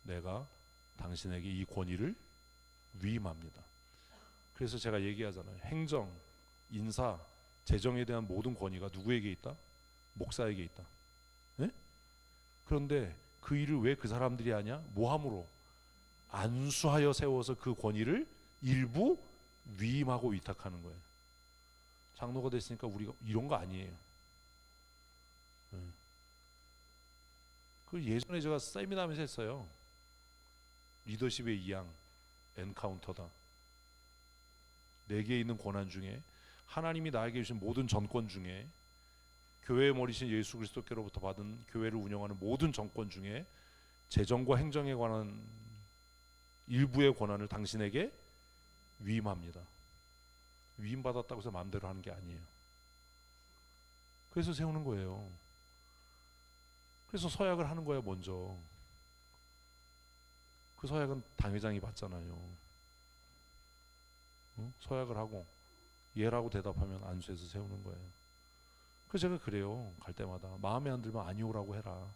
내가 당신에게 이 권위를 위임합니다. 그래서 제가 얘기하잖아요. 행정, 인사, 재정에 대한 모든 권위가 누구에게 있다? 목사에게 있다. 네? 그런데 그 일을 왜 그 사람들이 하냐? 모함으로 안수하여 세워서 그 권위를 일부 위임하고 위탁하는 거예요. 장로가 됐으니까 우리가 이런 거 아니에요. 그 예전에 제가 세미나하면서 했어요. 리더십의 이양, 엔카운터다. 내게 있는 권한 중에 하나님이 나에게 주신 모든 전권 중에 교회의 머리신 예수 그리스도께로부터 받은 교회를 운영하는 모든 정권 중에 재정과 행정에 관한 일부의 권한을 당신에게 위임합니다. 위임받았다고 해서 마음대로 하는 게 아니에요. 그래서 세우는 거예요. 그래서 서약을 하는 거야 먼저. 그 서약은 당회장이 받잖아요. 응? 서약을 하고 예라고 대답하면 안수해서 세우는 거예요. 그래서 제가 그래요. 갈 때마다 마음에 안 들면 아니오라고 해라.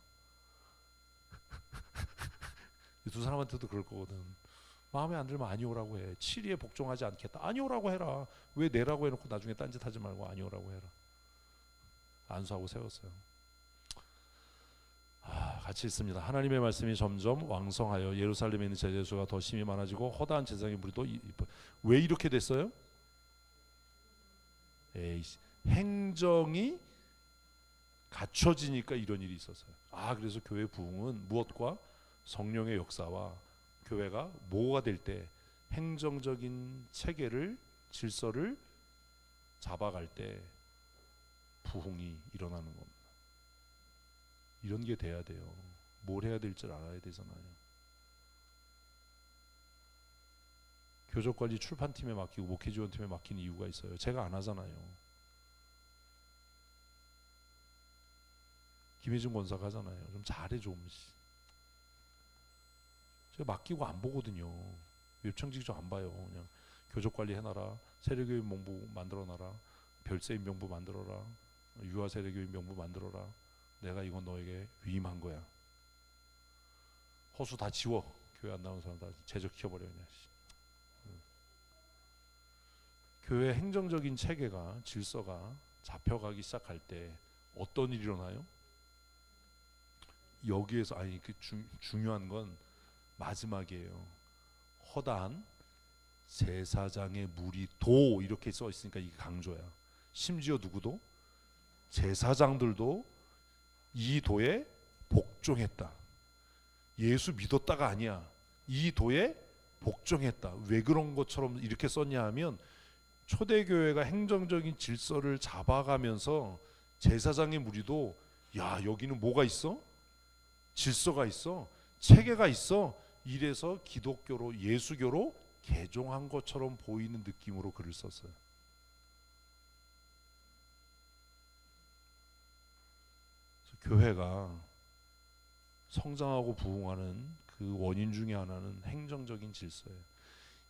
두 사람한테도 그럴 거거든. 마음에 안 들면 아니오라고 해. 치리에 복종하지 않겠다. 아니오라고 해라. 왜 내라고 해놓고 나중에 딴짓하지 말고 아니오라고 해라. 안수하고 세웠어요. 같이 있습니다. 하나님의 말씀이 점점 왕성하여 예루살렘에 있는 제자의 수가 더 심히 많아지고 허다한 제사장의 무리도 왜 이렇게 됐어요? 행정이 갖춰지니까 이런 일이 있었어요. 그래서 교회 부흥은 무엇과 성령의 역사와 교회가 뭐가 될 때 행정적인 체계를 질서를 잡아갈 때 부흥이 일어나는 겁니다. 이런 게 돼야 돼요. 뭘 해야 될 줄 알아야 되잖아요. 교적관리 출판팀에 맡기고 목회지원팀에 맡긴 이유가 있어요. 제가 안 하잖아요. 김혜준 권사가 하잖아요. 좀 잘해 좀. 제가 맡기고 안 보거든요. 웹청직 좀 안 봐요. 그냥 교적관리 해놔라. 세례교인 명부 만들어놔라. 별세인 명부 만들어라. 유아 세례교인 명부 만들어라. 내가 이건 너에게 위임한 거야. 허수 다 지워. 교회 안 나오는 사람 다 제적시켜버려 그냥. 교회 행정적인 체계가 질서가 잡혀가기 시작할 때 어떤 일이 일어나요? 여기에서 중요한 건 마지막이에요. 허다한 제사장의 무리도 이렇게 써 있으니까 이게 강조야. 심지어 누구도? 제사장들도 이 도에 복종했다. 예수 믿었다가 아니야. 이 도에 복종했다. 왜 그런 것처럼 이렇게 썼냐 하면 초대교회가 행정적인 질서를 잡아가면서 제사장의 무리도 여기는 뭐가 있어? 질서가 있어. 체계가 있어. 이래서 기독교로 예수교로 개종한 것처럼 보이는 느낌으로 글을 썼어요. 교회가 성장하고 부흥하는 그 원인 중에 하나는 행정적인 질서예요.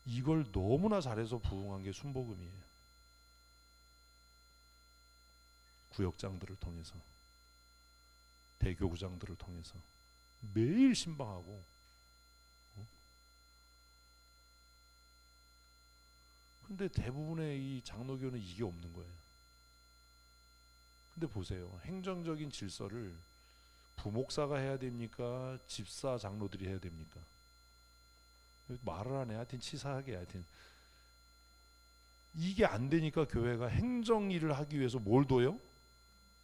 이걸 너무나 잘해서 부흥한 게 순복음이에요. 구역장들을 통해서, 대교구장들을 통해서 매일 신방하고. 근데 대부분의 이 장로교는 이게 없는 거예요. 근데 보세요. 행정적인 질서를 부목사가 해야 됩니까? 집사 장로들이 해야 됩니까? 말을 안 해. 하여튼 치사하게 하여튼. 이게 안 되니까 교회가 행정 일을 하기 위해서 뭘 둬요?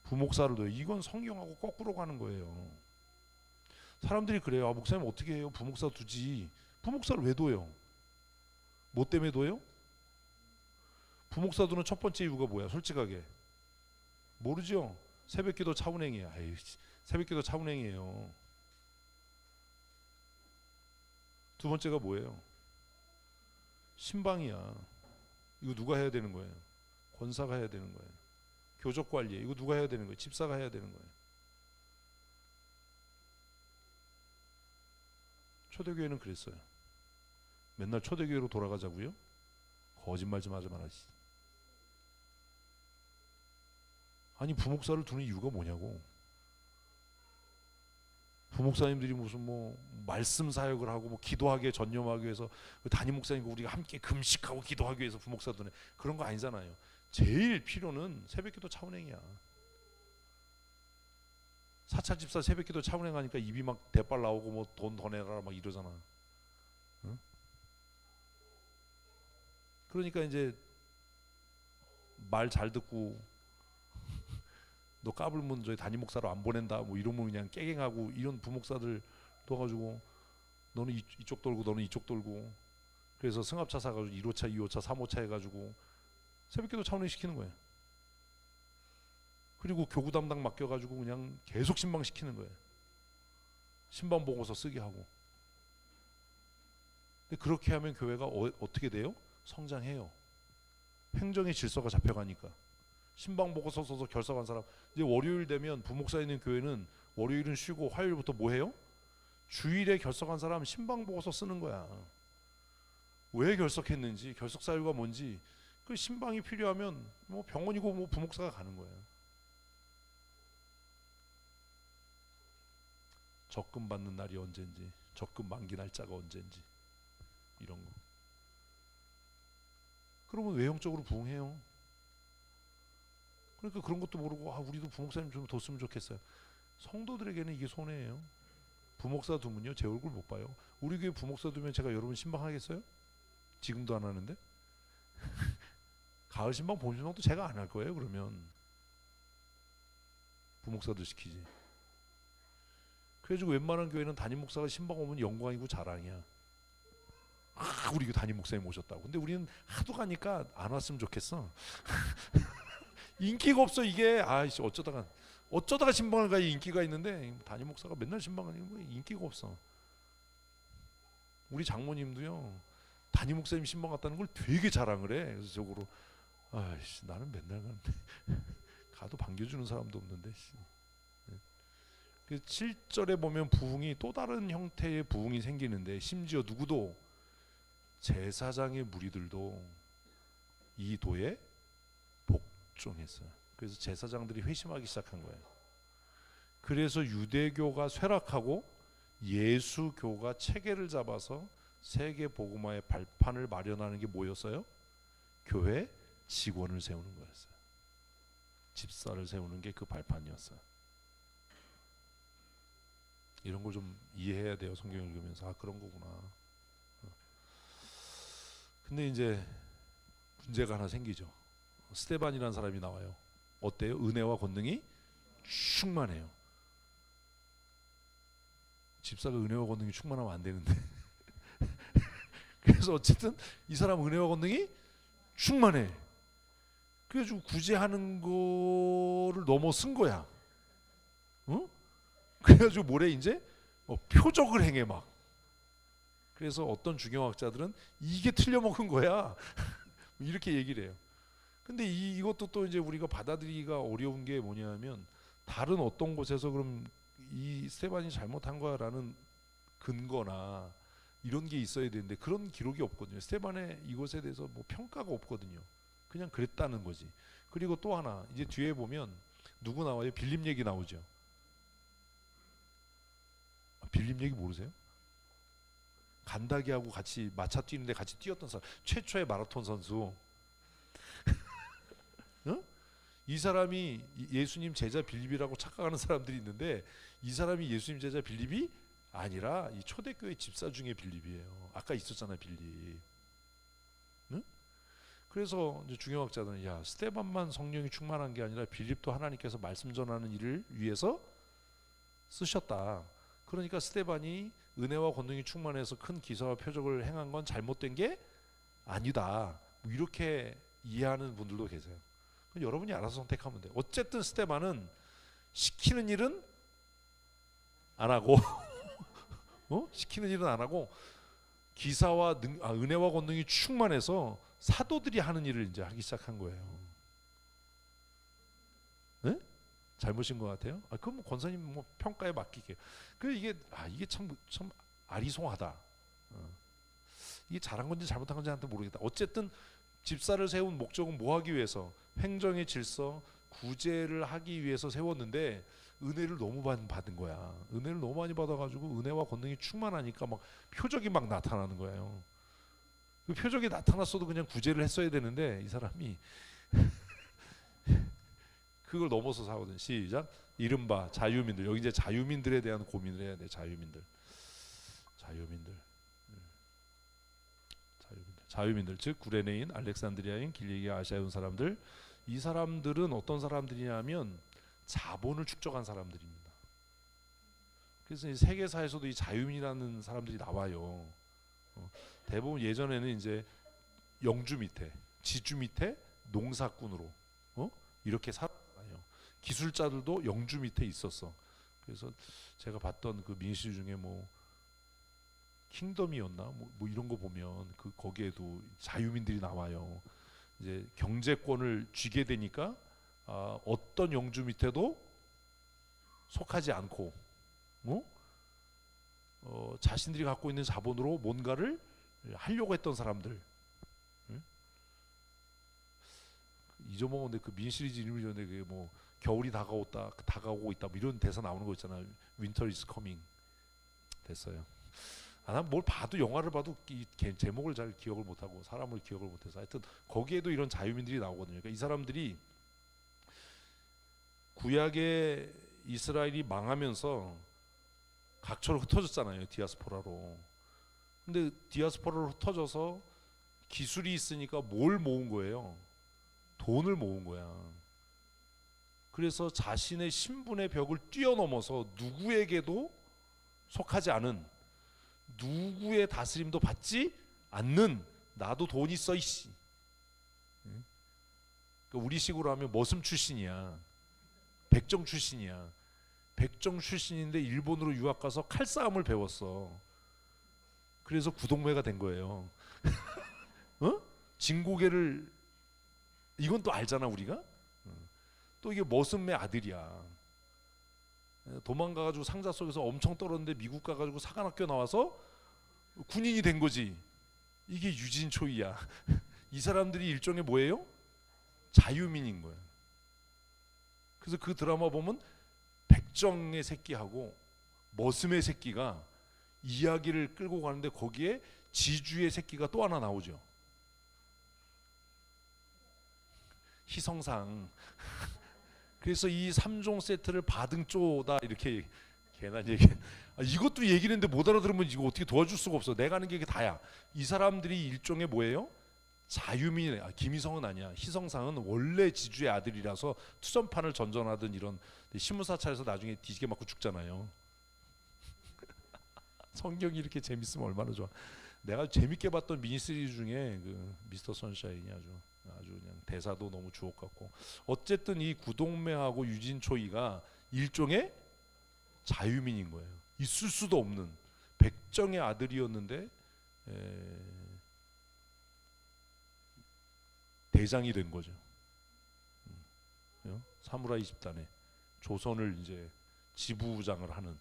부목사를 둬요. 이건 성경하고 거꾸로 가는 거예요. 사람들이 그래요. 목사님 어떻게 해요? 부목사 두지. 부목사를 왜 둬요? 뭐 때문에 둬요? 부목사 두는 첫 번째 이유가 뭐야? 솔직하게 모르죠? 새벽기도 차운행이야. 새벽기도 차운행이에요. 두 번째가 뭐예요? 신방이야. 이거 누가 해야 되는 거예요? 권사가 해야 되는 거예요. 교적관리 이거 누가 해야 되는 거예요? 집사가 해야 되는 거예요. 초대교회는 그랬어요. 맨날 초대교회로 돌아가자고요? 거짓말 좀 하지 말아시. 아니 부목사를 두는 이유가 뭐냐고. 부목사님들이 무슨 말씀 사역을 하고 기도하기에 전념하기 위해서 담임 목사님과 우리가 함께 금식하고 기도하기 위해서 부목사 두네. 그런 거 아니잖아요. 제일 필요는 새벽기도 차운행이야. 사찰 집사 새벽기도 차운행하니까 입이 막 대빨 나오고 돈 더 내라 막 이러잖아. 응? 그러니까 이제 말 잘 듣고 너 까불면 저희 담임 목사로 안 보낸다. 뭐 이러면 그냥 깨갱하고 이런 부목사들 둬가지고 너는 이쪽 돌고 너는 이쪽 돌고 그래서 승합차 사가지고 1호차, 2호차, 3호차 해가지고 새벽기도 차원회 시키는 거예요. 그리고 교구 담당 맡겨가지고 그냥 계속 신방 시키는 거예요. 신방 보고서 쓰게 하고. 근데 그렇게 하면 교회가 어떻게 돼요? 성장해요. 행정의 질서가 잡혀가니까. 신방 보고서 써서 결석한 사람, 이제 월요일 되면 부목사 있는 교회는 월요일은 쉬고 화요일부터 뭐 해요? 주일에 결석한 사람 신방 보고서 쓰는 거야. 왜 결석했는지, 결석 사유가 뭔지. 그 신방이 필요하면 뭐 병원이고 뭐 부목사가 가는 거예요. 적금 받는 날이 언젠지, 적금 만기 날짜가 언젠지 이런 거. 그러면 외형적으로 부흥해요. 그러니까 그런 것도 모르고 우리도 부목사님 좀 뒀으면 좋겠어요. 성도들에게는 이게 손해예요. 부목사 두면요 제 얼굴 못 봐요. 우리 교회 부목사 두면 제가 여러분 신방하겠어요? 지금도 안 하는데. 가을 신방, 봄 신방도 제가 안 할 거예요. 그러면 부목사도 시키지. 그래가지고 웬만한 교회는 담임 목사가 신방 오면 영광이고 자랑이야. 우리 교회 담임 목사님 오셨다고. 근데 우리는 하도 가니까 안 왔으면 좋겠어. 인기가 없어 이게. 아이씨 어쩌다가 신방을 가야 인기가 있는데 담임 목사가 맨날 신방을 가니까 인기가 없어. 우리 장모님도요 담임 목사님 신방 갔다는 걸 되게 자랑을 해. 그래서 저거로 아이씨 나는 맨날 가는데 가도 반겨주는 사람도 없는데. 그 7절에 보면 부흥이 또 다른 형태의 부흥이 생기는데 심지어 누구도 제사장의 무리들도 이 도에 복종했어요. 그래서 제사장들이 회심하기 시작한 거예요. 그래서 유대교가 쇠락하고 예수교가 체계를 잡아서 세계 복음화의 발판을 마련하는 게 뭐였어요? 교회 직원을 세우는 거였어요. 집사를 세우는 게 그 발판이었어요. 이런 걸 좀 이해해야 돼요. 성경 읽으면서 그런 거구나. 근데 이제 문제가 하나 생기죠. 스데반이라는 사람이 나와요. 어때요? 은혜와 권능이 충만해요. 집사가 은혜와 권능이 충만하면 안 되는데. 그래서 어쨌든 이 사람 은혜와 권능이 충만해. 그래가지고 구제하는 거를 넘어선 거야. 응? 그래가지고 뭐래 이제 표적을 행해 막. 그래서 어떤 중용학자들은 이게 틀려먹은 거야. 이렇게 얘기를 해요. 근데 이것도 또 이제 우리가 받아들이기가 어려운 게 뭐냐면 다른 어떤 곳에서 그럼 이 스데반이 잘못한 거야라는 근거나 이런 게 있어야 되는데 그런 기록이 없거든요. 스데반의 이것에 대해서 뭐 평가가 없거든요. 그냥 그랬다는 거지. 그리고 또 하나 이제 뒤에 보면 누구 나와요? 빌립 얘기 나오죠. 빌립 얘기 모르세요? 간다기하고 같이 마차 뛰는데 같이 뛰었던 사람, 최초의 마라톤 선수. 어? 이 사람이 예수님 제자 빌립이라고 착각하는 사람들이 있는데 이 사람이 예수님 제자 빌립이 아니라 이 초대교회 집사 중에 빌립이에요. 아까 있었잖아요, 빌립. 응? 그래서 이제 중용학자들은 야 스데반만 성령이 충만한 게 아니라 빌립도 하나님께서 말씀 전하는 일을 위해서 쓰셨다. 그러니까 스데반이 은혜와 권능이 충만해서 큰 기사와 표적을 행한 건 잘못된 게 아니다. 뭐 이렇게 이해하는 분들도 계세요. 여러분이 알아서 선택하면 돼요. 어쨌든 스데반은 시키는 일은 안 하고 시키는 일은 안 하고 기사와 은혜와 권능이 충만해서 사도들이 하는 일을 이제 하기 시작한 거예요. 네? 잘못인 것 같아요. 그럼 뭐 권사님 뭐 평가에 맡기게. 이게 참 아리송하다. 이게 잘한 건지 잘못한 건지 한테 모르겠다. 어쨌든 집사를 세운 목적은 뭐 하기 위해서? 행정의 질서, 구제를 하기 위해서 세웠는데 은혜를 너무 받은 거야. 은혜를 너무 많이 받아가지고 은혜와 권능이 충만하니까 막 표적이 막 나타나는 거예요. 그 표적이 나타났어도 그냥 구제를 했어야 되는데 이 사람이 그걸 넘어서서 하거든. 시작. 이른바 자유민들. 여기 이제 자유민들에 대한 고민을 해야 돼. 자유민들. 자유민들 즉 구레네인, 알렉산드리아인, 길리기 아시아에 온 사람들. 이 사람들은 어떤 사람들이냐면 자본을 축적한 사람들입니다. 그래서 세계사에서도 이 자유민이라는 사람들이 나와요. 대부분 예전에는 이제 영주 밑에, 지주 밑에 농사꾼으로 이렇게 살아요. 기술자들도 영주 밑에 있었어. 그래서 제가 봤던 그 민시 중에 뭐 킹덤이었나 뭐 이런 거 보면 그 거기에도 자유민들이 나와요. 이제 경제권을 쥐게 되니까 어떤 영주 밑에도 속하지 않고 자신들이 갖고 있는 자본으로 뭔가를 하려고 했던 사람들. 잊어먹었는데 그 민 시리즈 이름이 있는데 그게 뭐 겨울이 다가오고 있다 뭐 이런 대사 나오는 거 있잖아. Winter is coming. 됐어요. 난 뭘 봐도 영화를 봐도 이 제목을 잘 기억을 못하고 사람을 기억을 못해서 하여튼 거기에도 이런 자유민들이 나오거든요. 그러니까 이 사람들이 구약의 이스라엘이 망하면서 각처로 흩어졌잖아요. 디아스포라로. 근데 디아스포라로 흩어져서 기술이 있으니까 뭘 모은 거예요? 돈을 모은 거야. 그래서 자신의 신분의 벽을 뛰어넘어서 누구에게도 속하지 않은, 누구의 다스림도 받지 않는, 나도 돈 있어 이씨. 그러니까 우리식으로 하면 머슴 출신이야. 백정 출신이야. 백정 출신인데 일본으로 유학 가서 칼싸움을 배웠어. 그래서 구동매가 된 거예요. 진고개를 이건 또 알잖아 우리가. 또 이게 머슴의 아들이야. 도망가가지고 상자 속에서 엄청 떨었는데 미국 가가지고 사관학교 나와서 군인이 된 거지. 이게 유진초이야. 이 사람들이 일종의 뭐예요? 자유민인 거야. 그래서 그 드라마 보면 백정의 새끼하고 머슴의 새끼가 이야기를 끌고 가는데 거기에 지주의 새끼가 또 하나 나오죠. 희성상. 그래서 이 3종 세트를 바등쪼다 이렇게 괜한 얘기. 이것도 얘기를 했는데 못 알아들으면 이거 어떻게 도와줄 수가 없어. 내가 하는 게 다야. 이 사람들이 일종의 뭐예요? 자유민. 김희성은 아니야. 희성상은 원래 지주의 아들이라서 투전판을 전전하던 이런 신문사찰에서 나중에 뒤지게 맞고 죽잖아요. 성경이 이렇게 재밌으면 얼마나 좋아. 내가 재밌게 봤던 미니시리즈 중에 그 미스터 선샤인이 아주 그냥 대사도 너무 주옥 같고. 어쨌든 이 구동매하고 유진초이가 일종의 자유민인 거예요. 있을 수도 없는 백정의 아들이었는데 대장이 된 거죠. 사무라이 집단에 조선을 이제 지부장을 하는.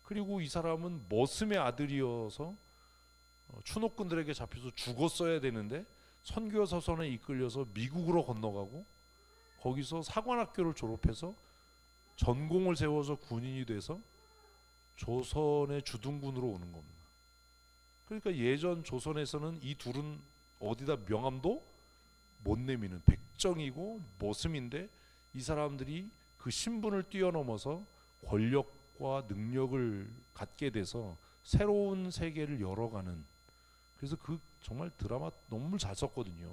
그리고 이 사람은 머슴의 아들이어서 추노꾼들에게 잡혀서 죽었어야 되는데 선교 서선에 이끌려서 미국으로 건너가고 거기서 사관학교를 졸업해서 전공을 세워서 군인이 돼서 조선의 주둔군으로 오는 겁니다. 그러니까 예전 조선에서는 이 둘은 어디다 명함도 못 내미는 백정이고 머슴인데 이 사람들이 그 신분을 뛰어넘어서 권력과 능력을 갖게 돼서 새로운 세계를 열어가는. 그래서 그 정말 드라마 너무 잘 썼거든요.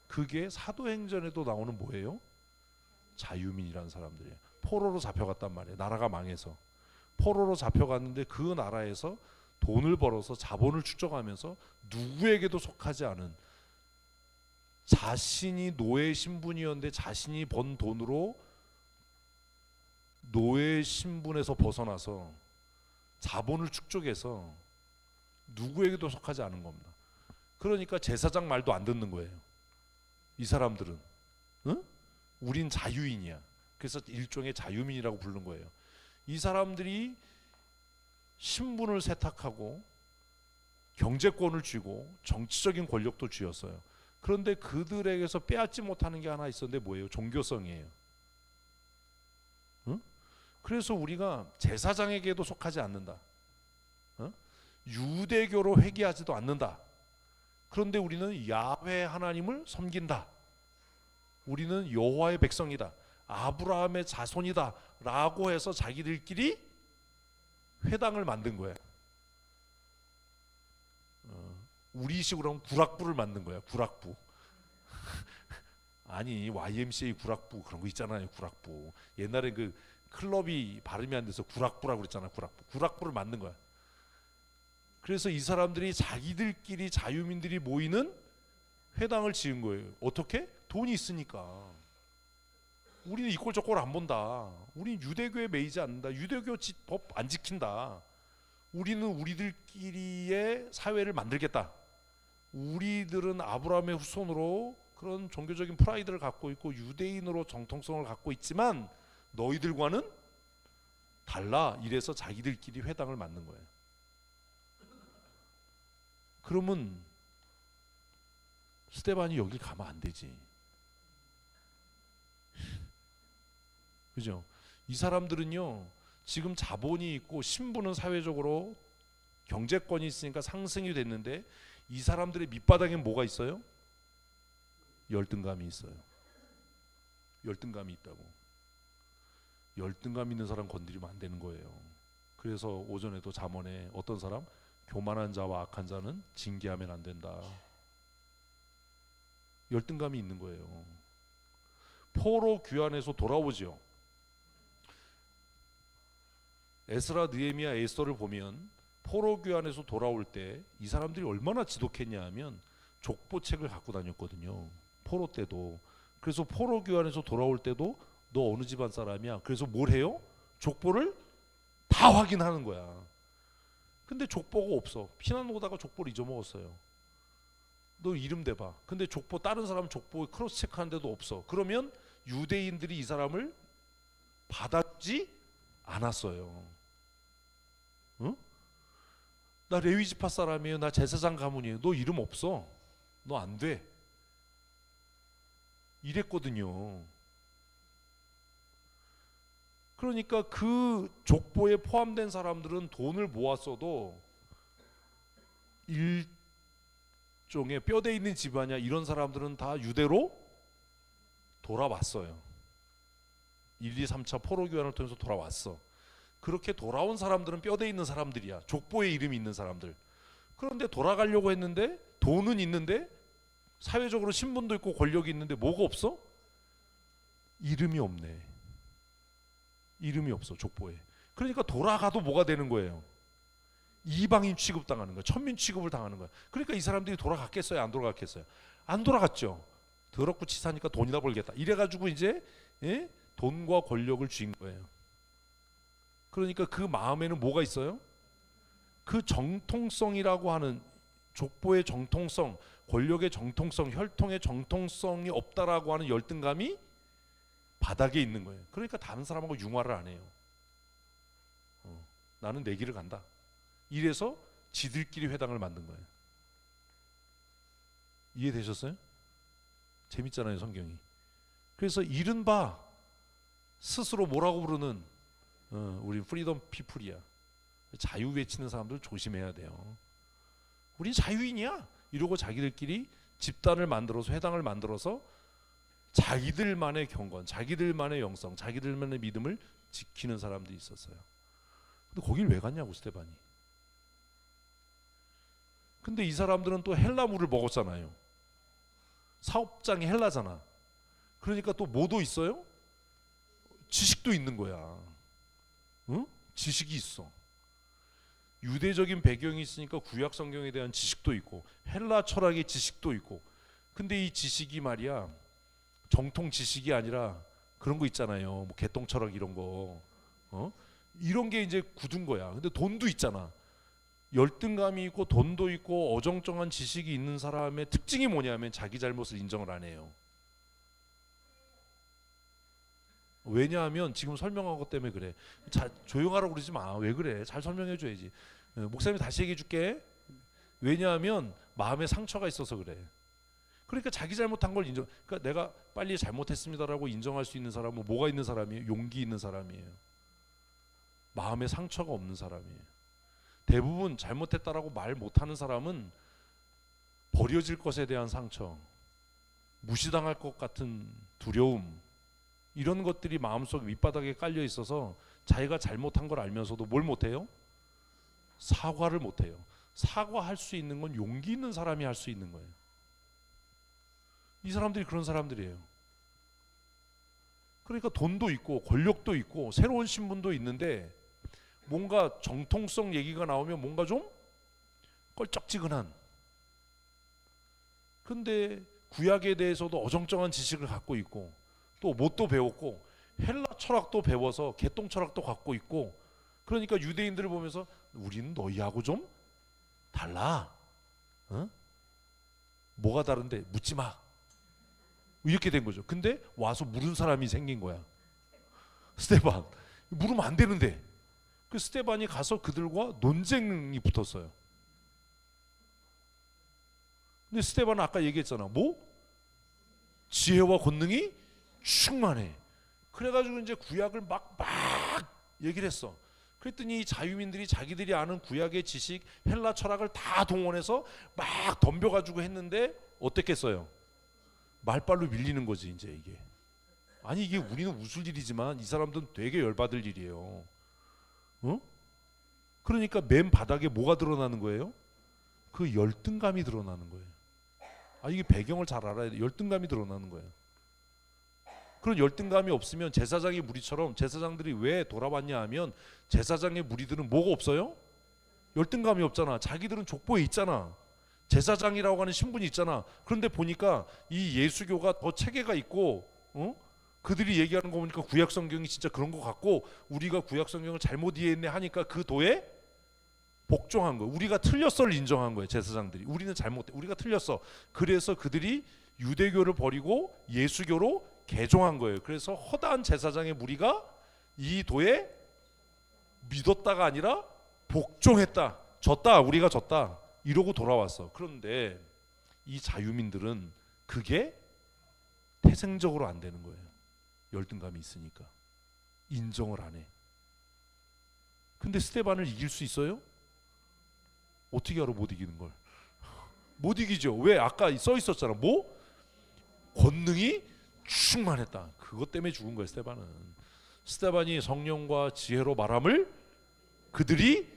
그게 사도행전에도 나오는 뭐예요? 자유민이라는 사람들이에요. 포로로 잡혀갔단 말이에요. 나라가 망해서 포로로 잡혀갔는데 그 나라에서 돈을 벌어서 자본을 축적하면서 누구에게도 속하지 않은, 자신이 노예 신분이었는데 자신이 번 돈으로 노예 신분에서 벗어나서 자본을 축적해서 누구에게도 속하지 않은 겁니다. 그러니까 제사장 말도 안 듣는 거예요. 이 사람들은 우린 자유인이야. 그래서 일종의 자유민이라고 부르는 거예요. 이 사람들이 신분을 세탁하고 경제권을 쥐고 정치적인 권력도 쥐었어요. 그런데 그들에게서 빼앗지 못하는 게 하나 있었는데 뭐예요? 종교성이에요. 그래서 우리가 제사장에게도 속하지 않는다. 유대교로 회개하지도 않는다. 그런데 우리는 야훼 하나님을 섬긴다. 우리는 여호와의 백성이다. 아브라함의 자손이다 라고 해서 자기들끼리 회당을 만든 거야. 우리식으로 하면 구락부를 만든 거야. 구락부. 아니 YMCA 구락부 그런 거 있잖아요. 구락부. 옛날에 그 클럽이 발음이 안 돼서 구락부라고 그랬잖아. 구락부. 구락부를 만든 거야. 그래서 이 사람들이 자기들끼리 자유민들이 모이는 회당을 지은 거예요. 어떻게? 돈이 있으니까. 우리는 이꼴 저꼴 안 본다. 우리는 유대교에 매이지 않는다. 유대교 법 안 지킨다. 우리는 우리들끼리의 사회를 만들겠다. 우리들은 아브라함의 후손으로 그런 종교적인 프라이드를 갖고 있고 유대인으로 정통성을 갖고 있지만 너희들과는 달라. 이래서 자기들끼리 회당을 만든 거예요. 그러면 스데반이 여길 가면 안 되지. 그죠? 이 사람들은요 지금 자본이 있고 신분은 사회적으로 경제권이 있으니까 상승이 됐는데 이 사람들의 밑바닥엔 뭐가 있어요? 열등감이 있어요. 열등감이 있다고. 열등감 있는 사람 건드리면 안 되는 거예요. 그래서 오전에도 잠언에 어떤 사람? 교만한 자와 악한 자는 징계하면 안 된다. 열등감이 있는 거예요. 포로 귀환에서 돌아오지요. 에스라, 느헤미야, 에스더를 보면 포로 귀환에서 돌아올 때 이 사람들이 얼마나 지독했냐 하면 족보책을 갖고 다녔거든요. 포로 때도. 그래서 포로 귀환에서 돌아올 때도 너 어느 집안 사람이야? 그래서 뭘 해요? 족보를 다 확인하는 거야. 근데 족보가 없어. 피난 오다가 족보를 잊어먹었어요. 너 이름 대봐. 근데 족보 다른 사람 족보 크로스 체크하는데도 없어. 그러면 유대인들이 이 사람을 받았지 않았어요. 응? 나 레위 지파 사람이에요. 나 제사장 가문이에요. 너 이름 없어. 너 안 돼. 이랬거든요. 그러니까 그 족보에 포함된 사람들은 돈을 모았어도 일종의 뼈대 있는 집안이야. 이런 사람들은 다 유대로 돌아왔어요. 1, 2, 3차 포로 귀환을 통해서 돌아왔어. 그렇게 돌아온 사람들은 뼈대 있는 사람들이야. 족보에 이름이 있는 사람들. 그런데 돌아가려고 했는데 돈은 있는데 사회적으로 신분도 있고 권력이 있는데 뭐가 없어? 이름이 없네. 이름이 없어 족보에. 그러니까 돌아가도 뭐가 되는 거예요? 이방인 취급당하는 거야. 천민 취급을 당하는 거야. 그러니까 이 사람들이 돌아갔겠어요? 안 돌아갔겠어요? 안 돌아갔죠. 더럽고 치사니까 돈이나 벌겠다. 이래가지고 이제 돈과 권력을 쥔 거예요. 그러니까 그 마음에는 뭐가 있어요? 그 정통성이라고 하는 족보의 정통성, 권력의 정통성, 혈통의 정통성이 없다라고 하는 열등감이 바닥에 있는 거예요. 그러니까 다른 사람하고 융화를 안 해요. 나는 내 길을 간다. 이래서 지들끼리 회당을 만든 거예요. 이해되셨어요? 재밌잖아요, 성경이. 그래서 이른바 스스로 뭐라고 부르는 우리 프리덤 피플이야. 자유 외치는 사람들 조심해야 돼요. 우리 자유인이야 이러고 자기들끼리 집단을 만들어서 회당을 만들어서 자기들만의 경건, 자기들만의 영성, 자기들만의 믿음을 지키는 사람들이 있었어요. 근데 거길 왜 갔냐고 스데반이. 근데 이 사람들은 또 헬라물을 먹었잖아요. 사업장이 헬라잖아. 그러니까 또 뭐도 있어요? 지식도 있는 거야. 응? 지식이 있어. 유대적인 배경이 있으니까 구약 성경에 대한 지식도 있고 헬라 철학의 지식도 있고. 근데 이 지식이 말이야 정통 지식이 아니라 그런 거 있잖아요. 뭐 개똥 철학 이런 거. 이런 게 이제 굳은 거야. 근데 돈도 있잖아. 열등감이 있고 돈도 있고 어정쩡한 지식이 있는 사람의 특징이 뭐냐면 자기 잘못을 인정을 안 해요. 왜냐하면 지금 설명한 것 때문에 그래. 조용하라고 그러지 마. 왜 그래? 잘 설명해 줘야지. 목사님이 다시 얘기해 줄게. 왜냐하면 마음에 상처가 있어서 그래. 그러니까 자기 잘못한 걸 인정. 그러니까 내가 빨리 잘못했습니다라고 인정할 수 있는 사람은 뭐가 있는 사람이에요? 용기 있는 사람이에요. 마음에 상처가 없는 사람이에요. 대부분 잘못했다라고 말 못하는 사람은 버려질 것에 대한 상처, 무시당할 것 같은 두려움, 이런 것들이 마음속 밑바닥에 깔려 있어서 자기가 잘못한 걸 알면서도 뭘 못해요? 사과를 못해요. 사과할 수 있는 건 용기 있는 사람이 할 수 있는 거예요. 이 사람들이 그런 사람들이에요. 그러니까 돈도 있고 권력도 있고 새로운 신분도 있는데 뭔가 정통성 얘기가 나오면 뭔가 좀 껄쩍지근한. 근데 구약에 대해서도 어정쩡한 지식을 갖고 있고 또 뭣도 배웠고 헬라 철학도 배워서 개똥 철학도 갖고 있고, 그러니까 유대인들을 보면서 우리는 너희하고 좀 달라. 어? 뭐가 다른데? 묻지 마. 이렇게 된 거죠. 근데 와서 물은 사람이 생긴 거야. 스테반. 물으면 안 되는데. 그 스테반이 가서 그들과 논쟁이 붙었어요. 근데 스테반은 아까 얘기했잖아. 뭐? 지혜와 권능이 충만해. 그래가지고 이제 구약을 막 얘기를 했어. 그랬더니 자유민들이 자기들이 아는 구약의 지식, 헬라 철학을 다 동원해서 막 덤벼가지고 했는데 어땠겠어요? 말빨로 밀리는 거지 이제 이게. 아니 이게 우리는 웃을 일이지만 이 사람들은 되게 열받을 일이에요. 어? 그러니까 맨 바닥에 뭐가 드러나는 거예요? 그 열등감이 드러나는 거예요. 아 이게 배경을 잘 알아야 돼. 열등감이 드러나는 거예요. 그런 열등감이 없으면 제사장의 무리처럼, 제사장들이 왜 돌아왔냐 하면 제사장의 무리들은 뭐가 없어요? 열등감이 없잖아. 자기들은 족보에 있잖아. 제사장이라고 하는 신분이 있잖아. 그런데 보니까 이 예수교가 더 체계가 있고, 그들이 얘기하는 거 보니까 구약 성경이 진짜 그런 거 같고, 우리가 구약 성경을 잘못 이해했네 하니까 그 도에 복종한 거예요. 우리가 틀렸어를 인정한 거예요. 제사장들이 우리는 잘못돼, 우리가 틀렸어. 그래서 그들이 유대교를 버리고 예수교로 개종한 거예요. 그래서 허다한 제사장의 무리가 이 도에 믿었다가 아니라 복종했다. 졌다. 우리가 졌다. 이러고 돌아왔어. 그런데 이 자유민들은 그게 태생적으로 안 되는 거예요. 열등감이 있으니까 인정을 안 해. 근데 스데반을 이길 수 있어요? 어떻게 알아? 못 이기는 걸. 못 이기죠. 왜? 아까 써 있었잖아. 뭐? 권능이 충만했다. 그것 때문에 죽은 거예요. 스데반은. 스데반이 성령과 지혜로 말함을 그들이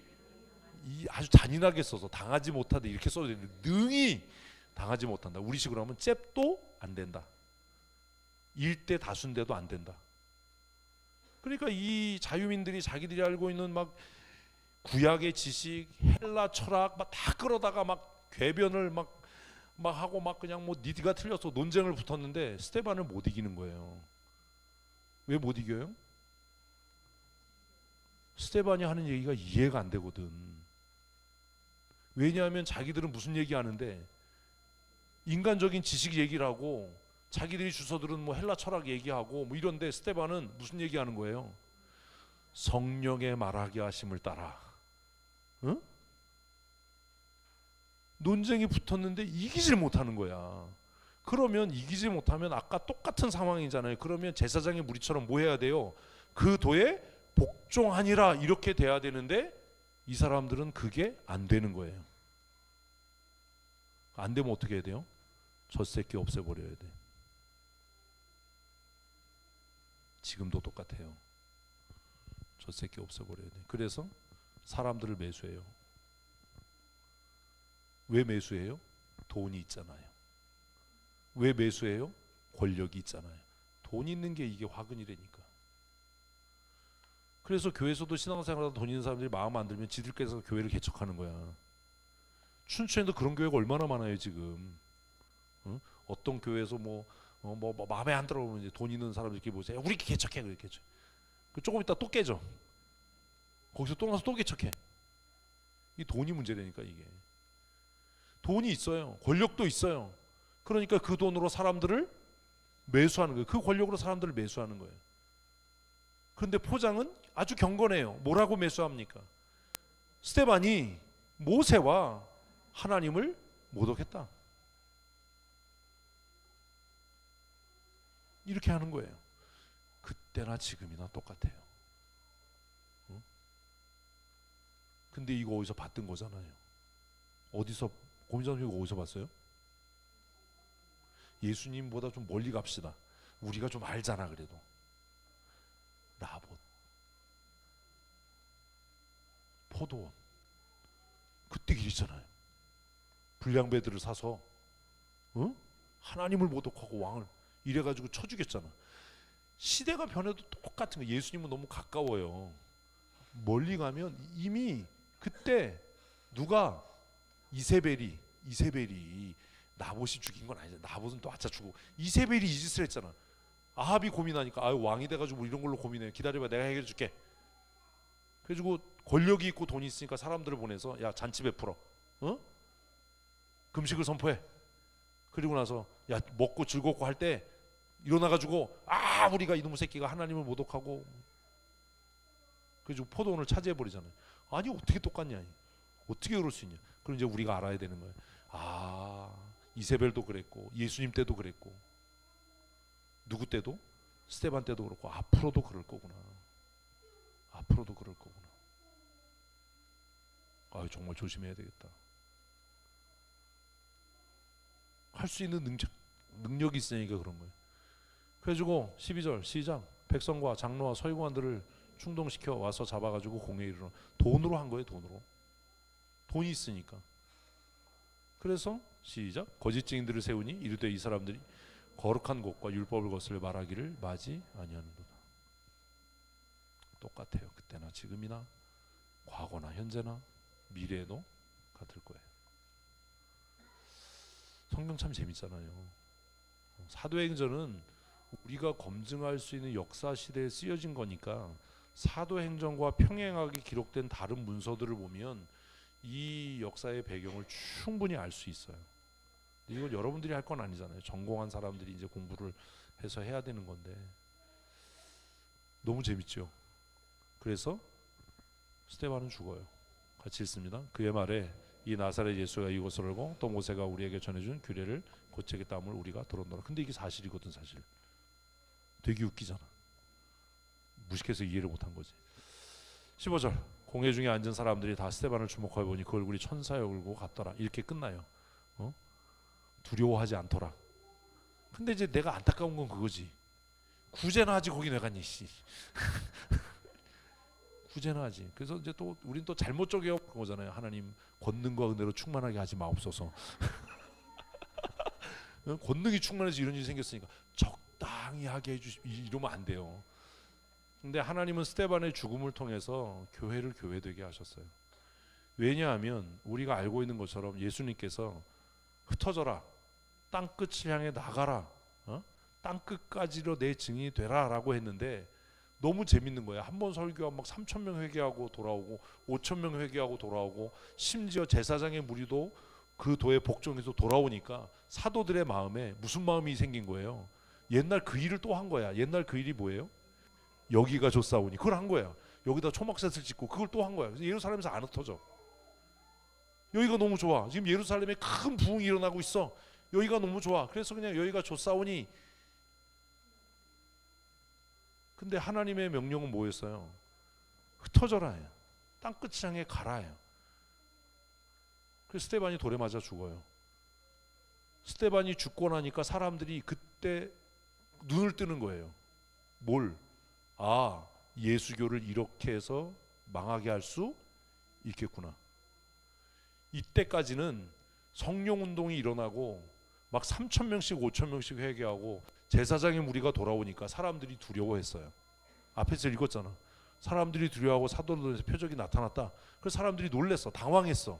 아주 잔인하게 써서 당하지 못하다 이렇게 써야 되는데 능히 당하지 못한다. 우리식으로 하면 잽도 안 된다. 일대 다수인데도 안 된다. 그러니까 이 자유민들이 자기들이 알고 있는 막 구약의 지식, 헬라 철학 막 다 끌어다가 막 궤변을 막 하고 막 그냥 뭐 니가 틀려서 논쟁을 붙었는데 스데반을 못 이기는 거예요. 왜 못 이겨요? 스데반이 하는 얘기가 이해가 안 되거든. 왜냐하면 자기들은 무슨 얘기하는데 인간적인 지식 얘기를 하고 자기들이 주워들은 뭐 헬라 철학 얘기하고 뭐 이런데 스데반은 무슨 얘기하는 거예요? 성령의 말하게 하심을 따라. 응? 논쟁이 붙었는데 이기질 못하는 거야. 그러면 이기지 못하면 아까 똑같은 상황이잖아요. 그러면 제사장의 무리처럼 뭐 해야 돼요? 그 도에 복종하니라 이렇게 돼야 되는데 이 사람들은 그게 안 되는 거예요. 안 되면 어떻게 해야 돼요? 젖새끼 없애버려야 돼. 지금도 똑같아요. 젖새끼 없애버려야 돼. 그래서 사람들을 매수해요. 왜 매수해요? 돈이 있잖아요. 왜 매수해요? 권력이 있잖아요. 돈 있는 게 이게 화근이라니까. 그래서 교회에서도 신앙생활하다 돈 있는 사람들이 마음 안 들면 지들께서 교회를 개척하는 거야. 춘천에도 그런 교회가 얼마나 많아요 지금. 응? 어떤 교회에서 뭐 마음에 안 들어오면 이제 돈 있는 사람들끼리 보세요. 우리 개척해, 그렇게 개척. 조금 있다 또 깨져. 거기서 또 나서 또 개척해. 이 돈이 문제라니까 이게. 돈이 있어요. 권력도 있어요. 그러니까 그 돈으로 사람들을 매수하는 거예요. 그 권력으로 사람들을 매수하는 거예요. 그런데 포장은 아주 경건해요. 뭐라고 매수합니까? 스데반이 모세와 하나님을 모독했다. 이렇게 하는 거예요. 그때나 지금이나 똑같아요. 응? 근데 이거 어디서 봤던 거잖아요. 어디서, 고민자님 이거 어디서 봤어요? 예수님보다 좀 멀리 갑시다. 우리가 좀 알잖아. 그래도 라봇, 포도원, 그때 길 있잖아요. 불량배들을 사서 하나님을 모독하고 왕을 이래가지고 쳐 죽였잖아. 시대가 변해도 똑같은 거. 예수님은 너무 가까워요. 멀리 가면 이미 그때 누가 이세벨이 나봇이 죽인 건 아니잖아. 나봇은 또 아차 죽고 이세벨이 이 짓을 했잖아. 아합이 고민하니까 아유 왕이 돼가지고 뭐 이런 걸로 고민해. 기다려봐, 내가 해결해 줄게. 그래가지고 권력이 있고 돈이 있으니까 사람들을 보내서 야 잔치 베풀어, 어? 금식을 선포해. 그리고 나서 야 먹고 즐겁고 할 때 일어나가지고 아 우리가 이놈의 새끼가 하나님을 모독하고 그래가지고 포도원을 차지해버리잖아요. 아니 어떻게 똑같냐, 어떻게 그럴 수 있냐. 그럼 이제 우리가 알아야 되는 거예요. 아 이세벨도 그랬고 예수님 때도 그랬고 누구 때도 스데반 때도 그렇고 앞으로도 그럴 거구나. 앞으로도 그럴 거구나. 아 정말 조심해야 되겠다. 할 수 있는 능력이 있으니까 그런 거예요. 그래가지고 12절 시작. 백성과 장로와 서기관들을 충동시켜 와서 잡아가지고 공회에 이르러. 돈으로 한 거예요. 돈이 있으니까. 그래서 시작. 거짓 증인들을 세우니 이르되 이 사람들이 거룩한 곳과 율법을 거슬려 말하기를 마지 아니하는도다. 똑같아요. 그때나 지금이나 과거나 현재나 미래에도 같을 거예요. 성경 참 재밌잖아요. 사도행전은 우리가 검증할 수 있는 역사 시대에 쓰여진 거니까 사도행전과 평행하게 기록된 다른 문서들을 보면 이 역사의 배경을 충분히 알 수 있어요. 이건 여러분들이 할 건 아니잖아요. 전공한 사람들이 이제 공부를 해서 해야 되는 건데 너무 재밌죠. 그래서 스데반은 죽어요. 같이 읽습니다. 그의 말에 이 나사렛 예수가 이것을 알고 또 모세가 우리에게 전해준 규례를 고치겠다함을 우리가 들었노라. 근데 이게 사실이거든. 사실 되게 웃기잖아. 무식해서 이해를 못한 거지. 15절 공회 중에 앉은 사람들이 다 스데반을 주목하여 보니 그 얼굴이 천사의 얼굴과 같더라. 이렇게 끝나요. 두려워하지 않더라. 근데 이제 내가 안타까운 건 그거지. 구제나 하지 거기 내가 씨. 구제나 하지. 그래서 이제 또 우린 또 잘못 쪼개어 그런 거잖아요. 하나님 권능과 은혜로 충만하게 하지 마옵소서. 권능이 충만해서 이런 일이 생겼으니까 적당히 하게 해주시. 이러면 안 돼요. 근데 하나님은 스데반의 죽음을 통해서 교회를 교회되게 하셨어요. 왜냐하면 우리가 알고 있는 것처럼 예수님께서 흩어져라, 땅 끝을 향해 나가라, 땅 끝까지로 내 증인이 되라 라고 했는데 너무 재밌는 거예요. 한 번 설교하면 막 3,000명 회개하고 돌아오고 5,000명 회개하고 돌아오고 심지어 제사장의 무리도 그 도에 복종해서 돌아오니까 사도들의 마음에 무슨 마음이 생긴 거예요? 옛날 그 일을 또 한 거야. 옛날 그 일이 뭐예요? 여기가 좋사오니 그걸 한 거야. 여기다 초막셋을 짓고 그걸 또 한 거야. 그래서 예루살렘에서 안 흩어져. 여기가 너무 좋아. 지금 예루살렘에 큰 부흥이 일어나고 있어. 여기가 너무 좋아. 그래서 그냥 여기가 좋사오니. 근데 하나님의 명령은 뭐였어요? 흩어져라. 땅끝을 향해 가라. 그래서 스데반이 돌에 맞아 죽어요. 스데반이 죽고 나니까 사람들이 그때 눈을 뜨는 거예요. 뭘? 아, 예수교를 이렇게 해서 망하게 할 수 있겠구나. 이때까지는 성령운동이 일어나고 막 3,000명씩 5,000명씩 회개하고 제사장의 무리가 돌아오니까 사람들이 두려워했어요. 앞에서 읽었잖아. 사람들이 두려워하고 사도들에서 표적이 나타났다. 그래서 사람들이 놀랬어. 당황했어.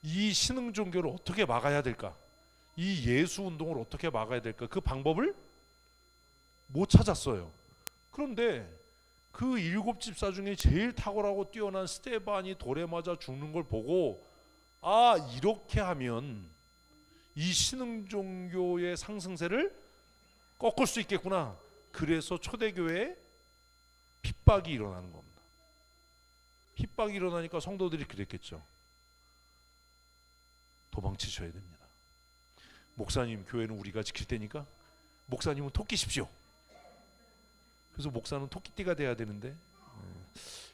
이 신흥 종교를 어떻게 막아야 될까? 이 예수 운동을 어떻게 막아야 될까? 그 방법을 못 찾았어요. 그런데 그 7 집사 중에 제일 탁월하고 뛰어난 스데반이 돌에 맞아 죽는 걸 보고 아, 이렇게 하면 이 신흥 종교의 상승세를 꺾을 수 있겠구나. 그래서 초대교회에 핍박이 일어나는 겁니다. 핍박이 일어나니까 성도들이 그랬겠죠. 도망치셔야 됩니다. 목사님, 교회는 우리가 지킬 테니까 목사님은 토끼십시오. 그래서 목사는 토끼띠가 돼야 되는데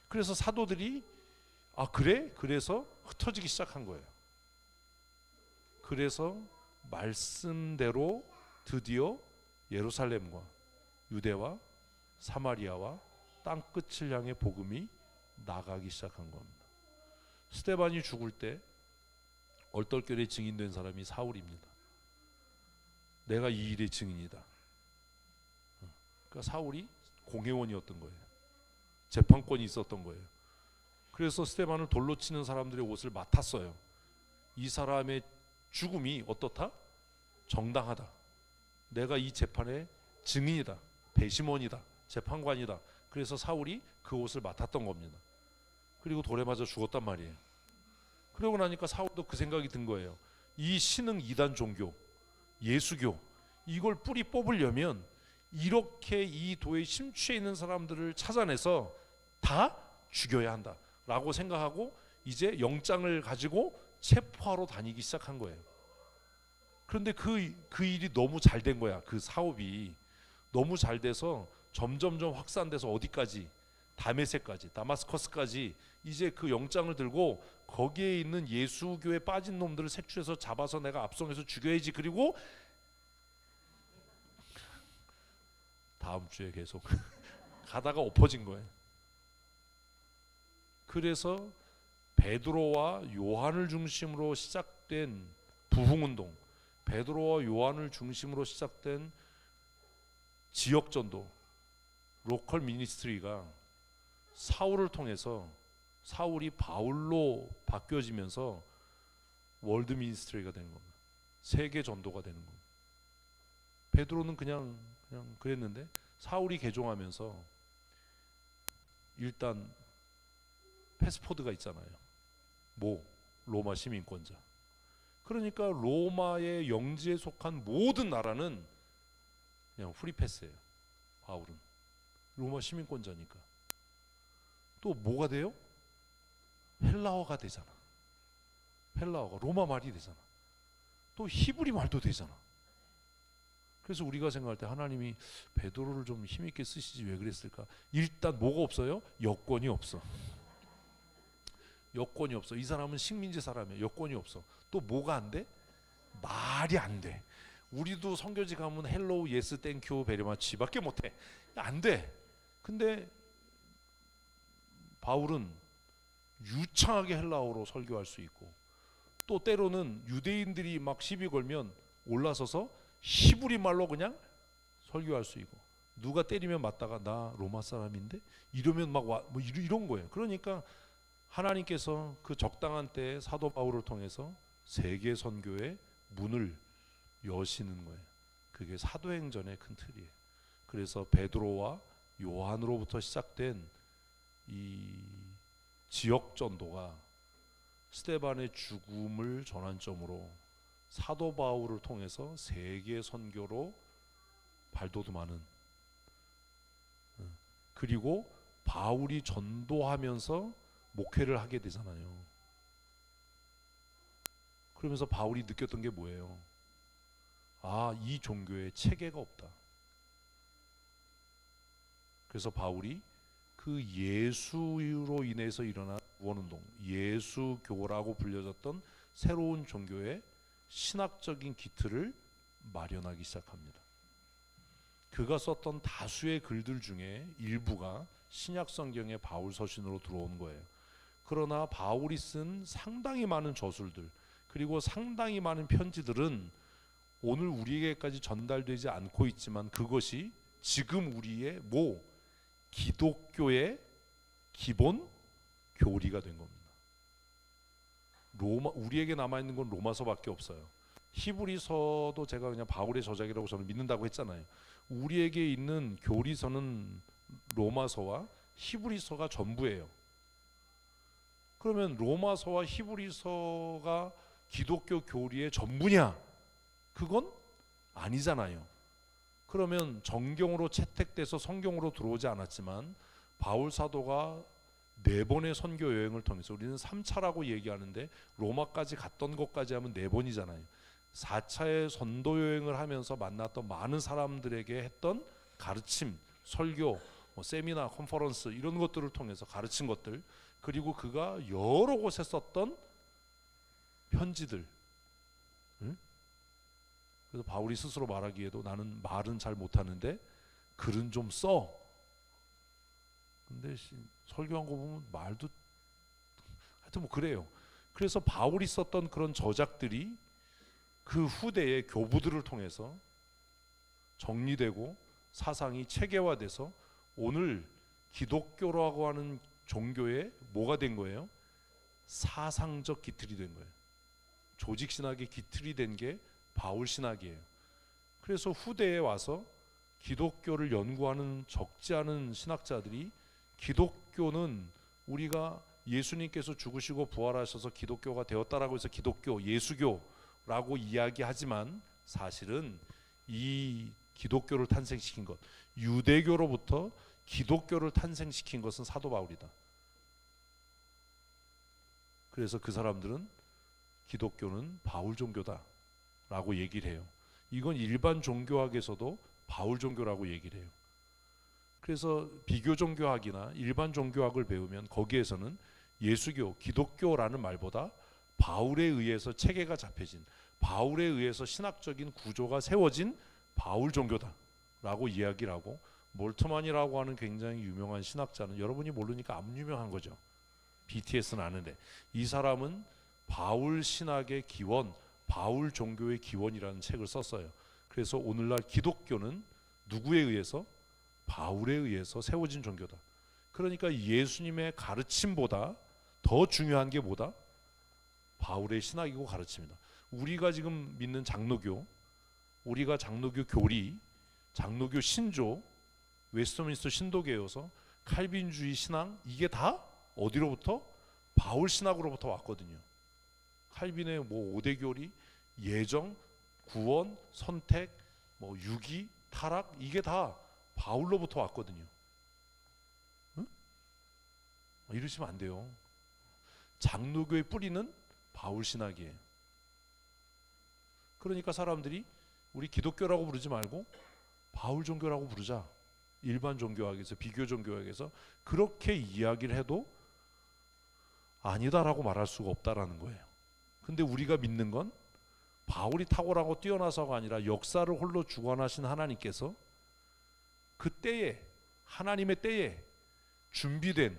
그래서 사도들이 아 그래? 그래서 흩어지기 시작한 거예요. 그래서 말씀대로 드디어 예루살렘과 유대와 사마리아와 땅끝을 향해 복음이 나가기 시작한 겁니다. 스데반이 죽을 때 얼떨결에 증인된 사람이 사울입니다. 내가 이 일의 증인이다. 그러니까 사울이 공회원이었던 거예요. 재판권이 있었던 거예요. 그래서 스데반을 돌로 치는 사람들의 옷을 맡았어요. 이 사람의 죽음이 어떻다? 정당하다. 내가 이 재판의 증인이다. 배심원이다. 재판관이다. 그래서 사울이 그 옷을 맡았던 겁니다. 그리고 돌에 맞아 죽었단 말이에요. 그러고 나니까 사울도 그 생각이 든 거예요. 이 신흥 이단 종교, 예수교, 이걸 뿌리 뽑으려면 이렇게 이 도에 심취해 있는 사람들을 찾아내서 다 죽여야 한다 라고 생각하고 이제 영장을 가지고 체포하러 다니기 시작한 거예요. 그런데 그 일이 너무 잘 된 거야. 그 사업이 너무 잘 돼서 점점점 확산돼서 어디까지? 다메섹까지, 다마스커스까지 이제 그 영장을 들고 거기에 있는 예수교에 빠진 놈들을 색출해서 잡아서 내가 압송해서 죽여야지. 그리고 다음 주에 계속 가다가 엎어진 거예요. 그래서 베드로와 요한을 중심으로 시작된 부흥운동, 베드로와 요한을 중심으로 시작된 지역전도, 로컬 미니스트리가 사울을 통해서 사울이 바울로 바뀌어지면서 월드 미니스트리가 되는 겁니다. 세계 전도가 되는 겁니다. 베드로는 그냥 그랬는데 사울이 개종하면서 일단 패스포드가 있잖아요. 로마 시민권자. 그러니까 로마의 영지에 속한 모든 나라는 그냥 프리패스예요. 바울은 로마 시민권자니까. 또 뭐가 돼요? 헬라어가 되잖아. 헬라어가 로마 말이 되잖아. 또 히브리 말도 되잖아. 그래서 우리가 생각할 때 하나님이 베드로를 좀 힘있게 쓰시지 왜 그랬을까? 일단 뭐가 없어요? 여권이 없어. 여권이 없어. 이 사람은 식민지 사람이야. 여권이 없어. 또 뭐가 안 돼? 말이 안 돼. 우리도 선교지 가면 헬로우, 예스, 땡큐, 베리마치 밖에 못해. 안 돼. 근데 바울은 유창하게 헬라어로 설교할 수 있고 또 때로는 유대인들이 막 시비 걸면 올라서서 히브리 말로 그냥 설교할 수 있고 누가 때리면 맞다가 나 로마 사람인데 이러면 막 와 뭐 이런 거예요. 그러니까 하나님께서 그 적당한 때에 사도 바울을 통해서 세계 선교의 문을 여시는 거예요. 그게 사도행전의 큰 틀이에요. 그래서 베드로와 요한으로부터 시작된 이 지역 전도가 스데반의 죽음을 전환점으로 사도 바울을 통해서 세계 선교로 발돋움하는, 그리고 바울이 전도하면서 목회를 하게 되잖아요. 그러면서 바울이 느꼈던 게 뭐예요? 아, 이 종교에 체계가 없다. 그래서 바울이 그 예수로 인해서 일어난 구원운동, 예수교라고 불려졌던 새로운 종교의 신학적인 기틀을 마련하기 시작합니다. 그가 썼던 다수의 글들 중에 일부가 신약 성경의 바울 서신으로 들어온 거예요. 그러나 바울이 쓴 상당히 많은 저술들 그리고 상당히 많은 편지들은 오늘 우리에게까지 전달되지 않고 있지만 그것이 지금 우리의 기독교의 기본 교리가 된 겁니다. 우리에게 남아있는 건 로마서밖에 없어요. 히브리서도 제가 그냥 바울의 저작이라고 저는 믿는다고 했잖아요. 우리에게 있는 교리서는 로마서와 히브리서가 전부예요. 그러면 로마서와 히브리서가 기독교 교리의 전부냐? 그건 아니잖아요. 그러면 정경으로 채택돼서 성경으로 들어오지 않았지만 바울 사도가 4번의 선교 여행을 통해서 우리는 3차라고 얘기하는데 로마까지 갔던 것까지 하면 4번이잖아요. 4차의 선도 여행을 하면서 만났던 많은 사람들에게 했던 가르침, 설교, 세미나, 컨퍼런스 이런 것들을 통해서 가르친 것들, 그리고 그가 여러 곳에 썼던 편지들. 그래서 바울이 스스로 말하기에도 나는 말은 잘 못하는데 글은 좀 써. 근데 설교한 거 보면 말도 하여튼 뭐 그래요. 그래서 바울이 썼던 그런 저작들이 그 후대의 교부들을 통해서 정리되고 사상이 체계화돼서 오늘 기독교라고 하는 종교의 뭐가 된 거예요? 사상적 기틀이 된 거예요. 조직 신학의 기틀이 된 게 바울 신학이에요. 그래서 후대에 와서 기독교를 연구하는 적지 않은 신학자들이 기독교는 우리가 예수님께서 죽으시고 부활하셔서 기독교가 되었다라고 해서 기독교, 예수교라고 이야기하지만 사실은 이 기독교를 탄생시킨 것, 유대교로부터 기독교를 탄생시킨 것은 사도 바울이다. 그래서 그 사람들은 기독교는 바울 종교다라고 얘기를 해요. 이건 일반 종교학에서도 바울 종교라고 얘기를 해요. 그래서 비교 종교학이나 일반 종교학을 배우면 거기에서는 예수교, 기독교라는 말보다 바울에 의해서 체계가 잡혀진, 바울에 의해서 신학적인 구조가 세워진 바울 종교다라고 이야기를 하고, 몰트만이라고 하는 굉장히 유명한 신학자는 여러분이 모르니까 안 유명한 거죠. BTS는 아는데 이 사람은 바울 신학의 기원, 바울 종교의 기원이라는 책을 썼어요. 그래서 오늘날 기독교는 누구에 의해서? 바울에 의해서 세워진 종교다. 그러니까 예수님의 가르침보다 더 중요한 게 뭐다? 바울의 신학이고 가르침이다. 우리가 지금 믿는 장로교, 우리가 장로교 교리, 장로교 신조, 웨스트민스터 신도계여서 칼빈주의 신앙, 이게 다 어디로부터? 바울 신학으로부터 왔거든요. 칼빈의 뭐 5대 교리, 예정, 구원, 선택, 뭐 유기, 타락, 이게 다 바울로부터 왔거든요. 응? 이러시면 안 돼요. 장로교의 뿌리는 바울 신학이에요. 그러니까 사람들이 우리 기독교라고 부르지 말고 바울 종교라고 부르자. 일반 종교학에서, 비교 종교학에서 그렇게 이야기를 해도 아니다라고 말할 수가 없다라는 거예요. 근데 우리가 믿는 건 바울이 탁월하고 뛰어나서가 아니라 역사를 홀로 주관하신 하나님께서 그 때에, 하나님의 때에 준비된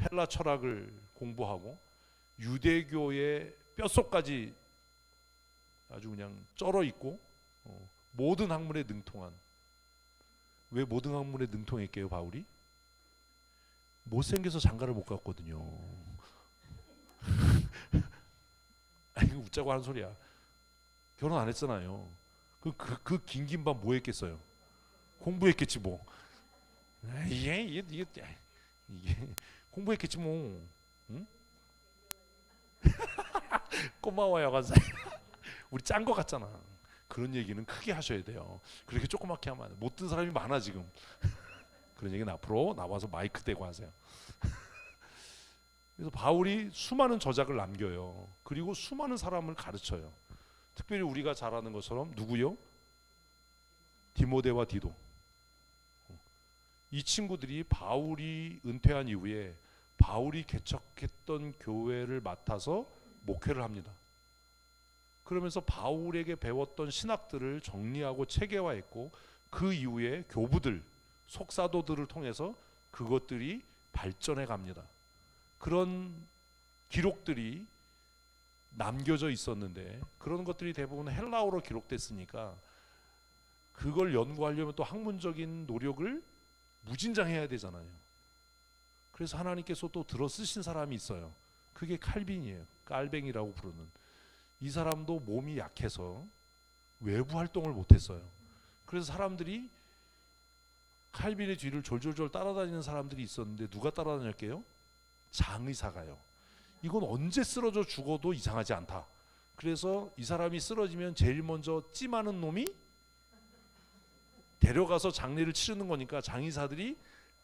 헬라 철학을 공부하고 유대교의 뼛속까지 아주 그냥 쩔어 있고 모든 학문에 능통한, 왜 모든 학문에 능통했게요? 바울이 못생겨서 장가를 못 갔거든요. 아니, 웃자고 하는 소리야. 결혼 안 했잖아요. 그 긴긴 밤 뭐 했겠어요? 공부했겠지 뭐. 이게 공부했겠지 뭐. 응? 고마워요 간사님. 우리 짠 거 같잖아. 그런 얘기는 크게 하셔야 돼요. 그렇게 조그맣게 하면 안 돼. 못 든 사람이 많아 지금. 그런 얘기는 앞으로 나와서 마이크 대고 하세요. 그래서 바울이 수많은 저작을 남겨요. 그리고 수많은 사람을 가르쳐요. 특별히 우리가 잘 아는 것처럼 누구요? 디모데와 디도. 이 친구들이 바울이 은퇴한 이후에 바울이 개척했던 교회를 맡아서 목회를 합니다. 그러면서 바울에게 배웠던 신학들을 정리하고 체계화했고, 그 이후에 교부들, 속사도들을 통해서 그것들이 발전해 갑니다. 그런 기록들이 남겨져 있었는데 그런 것들이 대부분 헬라어로 기록됐으니까 그걸 연구하려면 또 학문적인 노력을 무진장해야 되잖아요. 그래서 하나님께서 또 들어 쓰신 사람이 있어요. 그게 칼빈이에요. 깔뱅이라고 부르는. 이 사람도 몸이 약해서 외부 활동을 못했어요. 그래서 사람들이 칼빈의 뒤를 졸졸졸 따라다니는 사람들이 있었는데 누가 따라다녔게요? 장의사가요. 이건 언제 쓰러져 죽어도 이상하지 않다. 그래서 이 사람이 쓰러지면 제일 먼저 찜하는 놈이 데려가서 장례를 치르는 거니까 장의사들이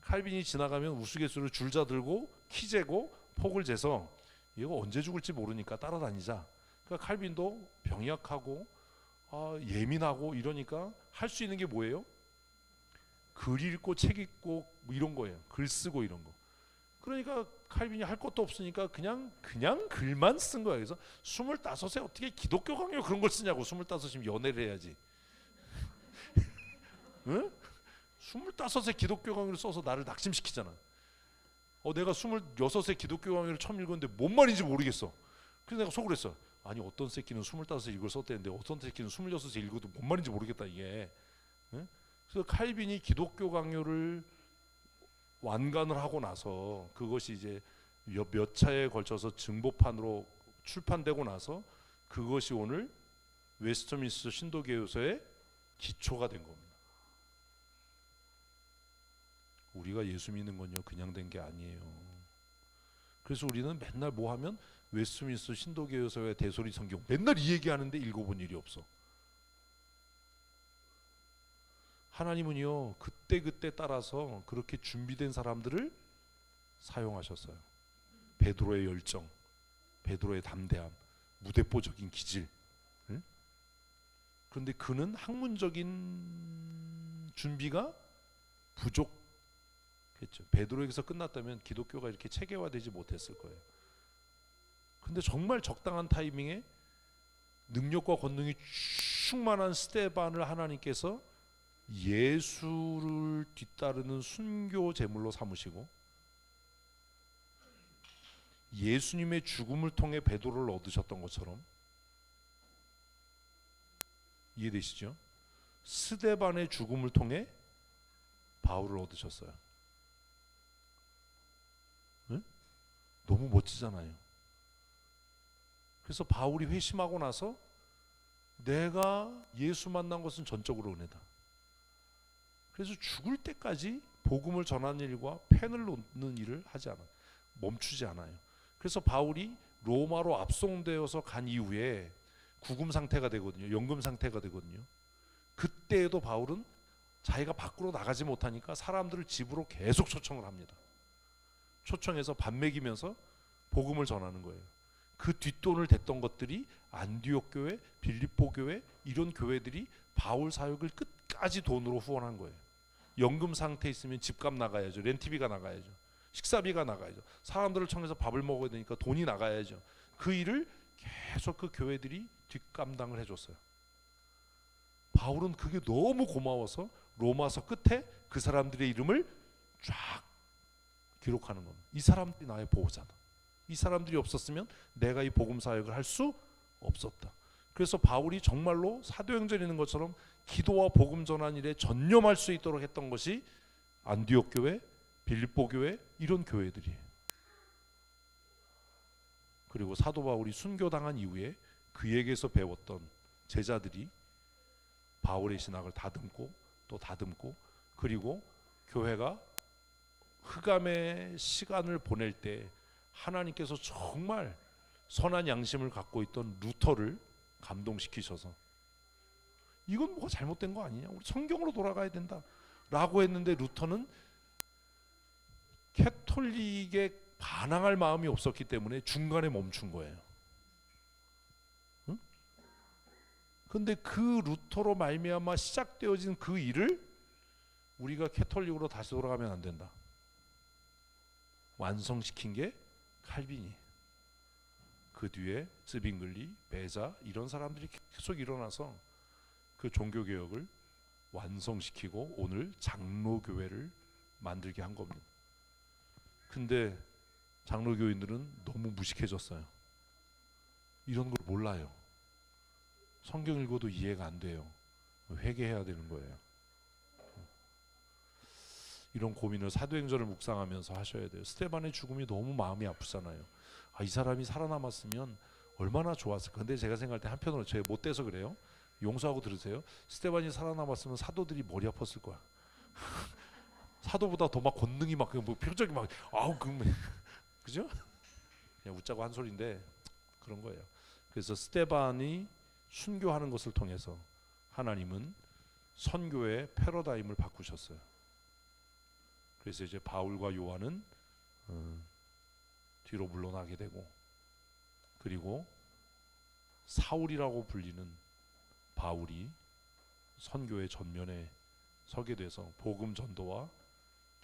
칼빈이 지나가면 우스갯소리로 줄자 들고 키 재고 폭을 재서 이거 언제 죽을지 모르니까 따라다니자. 그러니까 칼빈도 병약하고 예민하고 이러니까 할 수 있는 게 뭐예요? 글 읽고 책 읽고 뭐 이런 거예요. 글 쓰고 이런 거. 그러니까 칼빈이 할 것도 없으니까 그냥 글만 쓴 거예요. 그래서 25세 어떻게 기독교 강요 그런 걸 쓰냐고. 25이면 연애를 해야지. 응? 25세 기독교 강요를 써서 나를 낙심시키잖아. 내가 26세 기독교 강요를 처음 읽었는데 뭔 말인지 모르겠어. 그래서 내가 속으로 했어. 아니 어떤 새끼는 25세 이걸 썼대는데 어떤 새끼는 26세 읽어도 뭔 말인지 모르겠다 이게. 응? 그래서 칼빈이 기독교 강요를 완간을 하고 나서 그것이 이제 몇 차에 걸쳐서 증보판으로 출판되고 나서 그것이 오늘 웨스트민스터 신도개요서의 기초가 된 겁니다. 우리가 예수 믿는 건요 그냥 된 게 아니에요. 그래서 우리는 맨날 뭐 하면 웨스트민스터 신도개요서의 대소리 성경 맨날 이 얘기하는데 읽어본 일이 없어. 하나님은요 그때 따라서 그렇게 준비된 사람들을 사용하셨어요. 베드로의 열정, 베드로의 담대함, 무대뽀적인 기질. 응? 그런데 그는 학문적인 준비가 부족했죠. 베드로에게서 끝났다면 기독교가 이렇게 체계화되지 못했을 거예요. 근데 정말 적당한 타이밍에 능력과 권능이 충만한 스데반을 하나님께서 예수를 뒤따르는 순교 제물로 삼으시고 예수님의 죽음을 통해 베드로를 얻으셨던 것처럼, 이해되시죠? 스데반의 죽음을 통해 바울을 얻으셨어요. 응? 너무 멋지잖아요. 그래서 바울이 회심하고 나서 내가 예수 만난 것은 전적으로 은혜다. 그래서 죽을 때까지 복음을 전하는 일과 펜을 놓는 일을 하지 않아요. 멈추지 않아요. 그래서 바울이 로마로 압송되어서 간 이후에 구금 상태가 되거든요. 연금 상태가 되거든요. 그때에도 바울은 자기가 밖으로 나가지 못하니까 사람들을 집으로 계속 초청을 합니다. 초청해서 밥 먹이면서 복음을 전하는 거예요. 그 뒷돈을 댔던 것들이 안디옥 교회, 빌립보 교회, 이런 교회들이 바울 사역을 끝까지 돈으로 후원한 거예요. 연금 상태 있으면 집값 나가야죠. 렌트비가 나가야죠. 식사비가 나가야죠. 사람들을 청해서 밥을 먹어야 되니까 돈이 나가야죠. 그 일을 계속 그 교회들이 뒷감당을 해줬어요. 바울은 그게 너무 고마워서 로마서 끝에 그 사람들의 이름을 쫙 기록하는 겁니다. 이 사람들이 나의 보호자다. 이 사람들이 없었으면 내가 이 복음 사역을 할 수 없었다. 그래서 바울이 정말로 사도행전에 있는 것처럼 기도와 복음 전한 일에 전념할 수 있도록 했던 것이 안디옥 교회, 빌립보 교회, 이런 교회들이에요. 그리고 사도 바울이 순교당한 이후에 그에게서 배웠던 제자들이 바울의 신학을 다듬고 또 다듬고, 그리고 교회가 흑암의 시간을 보낼 때 하나님께서 정말 선한 양심을 갖고 있던 루터를 감동시키셔서 이건 뭐가 잘못된 거 아니냐, 우리 성경으로 돌아가야 된다 라고 했는데 루터는 캐톨릭에 반항할 마음이 없었기 때문에 중간에 멈춘 거예요. 응? 근데 그 루터로 말미암아 시작되어진 그 일을 우리가 캐톨릭으로 다시 돌아가면 안 된다. 완성시킨 게 칼빈이. 그 뒤에 스빙글리, 베자 이런 사람들이 계속 일어나서 그 종교개혁을 완성시키고 오늘 장로교회를 만들게 한 겁니다. 근데 장로교인들은 너무 무식해졌어요. 이런 걸 몰라요. 성경 읽어도 이해가 안 돼요. 회개해야 되는 거예요. 이런 고민을 사도행전을 묵상하면서 하셔야 돼요. 스데반의 죽음이 너무 마음이 아프잖아요. 이 사람이 살아남았으면 얼마나 좋았을까. 근데 제가 생각할 때 한편으로 제가 못돼서 그래요. 용서하고 들으세요. 스데반이 살아남았으면 사도들이 머리 아팠을 거야. 사도보다 더 막 권능이 막 뭐 표정이 막 아우 그죠? 그냥 웃자고 한 소리인데 그런 거예요. 그래서 스데반이 순교하는 것을 통해서 하나님은 선교의 패러다임을 바꾸셨어요. 그래서 이제 바울과 요한은 뒤로 물러나게 되고, 그리고 사울이라고 불리는 바울이 선교의 전면에 서게 돼서 복음 전도와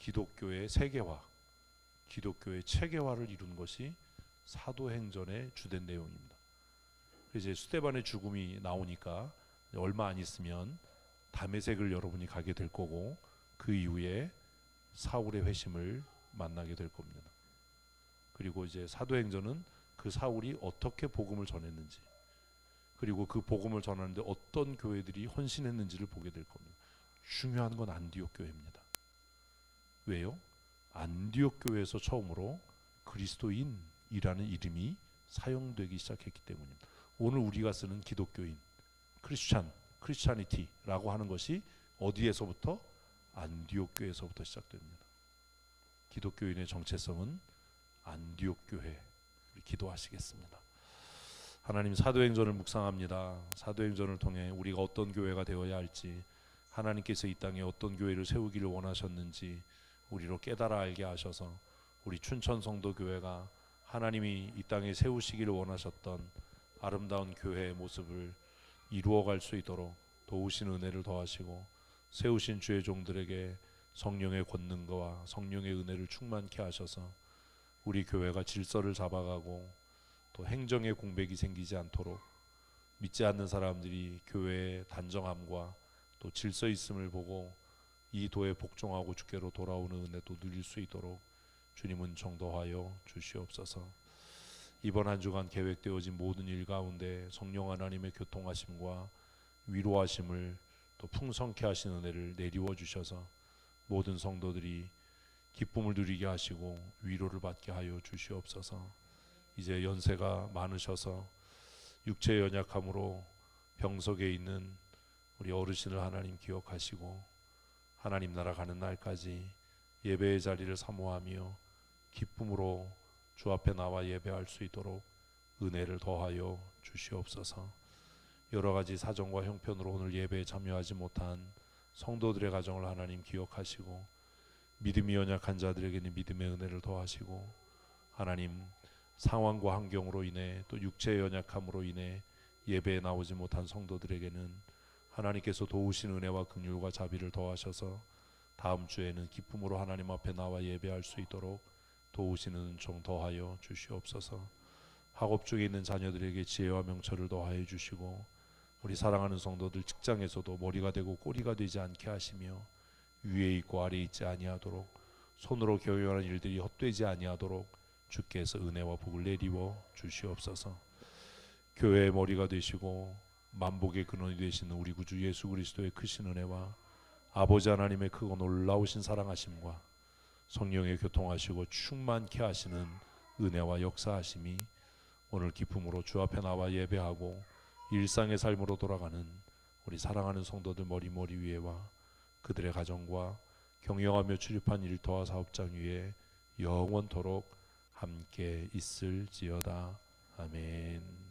기독교의 세계화, 기독교의 체계화를 이룬 것이 사도행전의 주된 내용입니다. 이제 스데반의 죽음이 나오니까 얼마 안 있으면 다메섹을 여러분이 가게 될 거고, 그 이후에 사울의 회심을 만나게 될 겁니다. 그리고 이제 사도행전은 그 사울이 어떻게 복음을 전했는지, 그리고 그 복음을 전하는데 어떤 교회들이 헌신했는지를 보게 될 겁니다. 중요한 건 안디옥 교회입니다. 왜요? 안디옥 교회에서 처음으로 그리스도인이라는 이름이 사용되기 시작했기 때문입니다. 오늘 우리가 쓰는 기독교인, 크리스찬이티라고 하는 것이 어디에서부터? 안디옥 교회에서부터 시작됩니다. 기독교인의 정체성은 안디옥 교회. 기도하시겠습니다. 하나님, 사도행전을 묵상합니다. 사도행전을 통해 우리가 어떤 교회가 되어야 할지, 하나님께서 이 땅에 어떤 교회를 세우기를 원하셨는지 우리로 깨달아 알게 하셔서 우리 춘천성도교회가 하나님이 이 땅에 세우시기를 원하셨던 아름다운 교회의 모습을 이루어갈 수 있도록 도우신 은혜를 더하시고, 세우신 주의 종들에게 성령의 권능과 성령의 은혜를 충만케 하셔서 우리 교회가 질서를 잡아가고 또 행정의 공백이 생기지 않도록, 믿지 않는 사람들이 교회의 단정함과 또 질서 있음을 보고 이 도에 복종하고 주께로 돌아오는 은혜도 누릴 수 있도록 주님은 정도하여 주시옵소서. 이번 한 주간 계획되어진 모든 일 가운데 성령 하나님의 교통하심과 위로하심을 또 풍성케 하신 은혜를 내리워 주셔서 모든 성도들이 기쁨을 누리게 하시고 위로를 받게 하여 주시옵소서. 이제 연세가 많으셔서 육체의 연약함으로 병석에 있는 우리 어르신을 하나님 기억하시고 하나님 나라 가는 날까지 예배의 자리를 사모하며 기쁨으로 주 앞에 나와 예배할 수 있도록 은혜를 더하여 주시옵소서. 여러 가지 사정과 형편으로 오늘 예배에 참여하지 못한 성도들의 가정을 하나님 기억하시고, 믿음이 연약한 자들에게는 믿음의 은혜를 더하시고, 하나님 상황과 환경으로 인해 또 육체의 연약함으로 인해 예배에 나오지 못한 성도들에게는 하나님께서 도우신 은혜와 긍휼과 자비를 더하셔서 다음 주에는 기쁨으로 하나님 앞에 나와 예배할 수 있도록 도우시는 은총 더하여 주시옵소서. 학업 중에 있는 자녀들에게 지혜와 명철을 더하여 주시고, 우리 사랑하는 성도들 직장에서도 머리가 되고 꼬리가 되지 않게 하시며 위에 있고 아래에 있지 아니하도록, 손으로 경영하는 일들이 헛되지 아니하도록 주께서 은혜와 복을 내리워 주시옵소서. 교회의 머리가 되시고 만복의 근원이 되시는 우리 구주 예수 그리스도의 크신 은혜와 아버지 하나님의 크고 놀라우신 사랑하심과 성령의 교통하시고 충만케 하시는 은혜와 역사하심이 오늘 기쁨으로 주 앞에 나와 예배하고 일상의 삶으로 돌아가는 우리 사랑하는 성도들 머리 위에와 그들의 가정과 경영하며 출입한 일터와 사업장 위에 영원토록 함께 있을지어다. 아멘.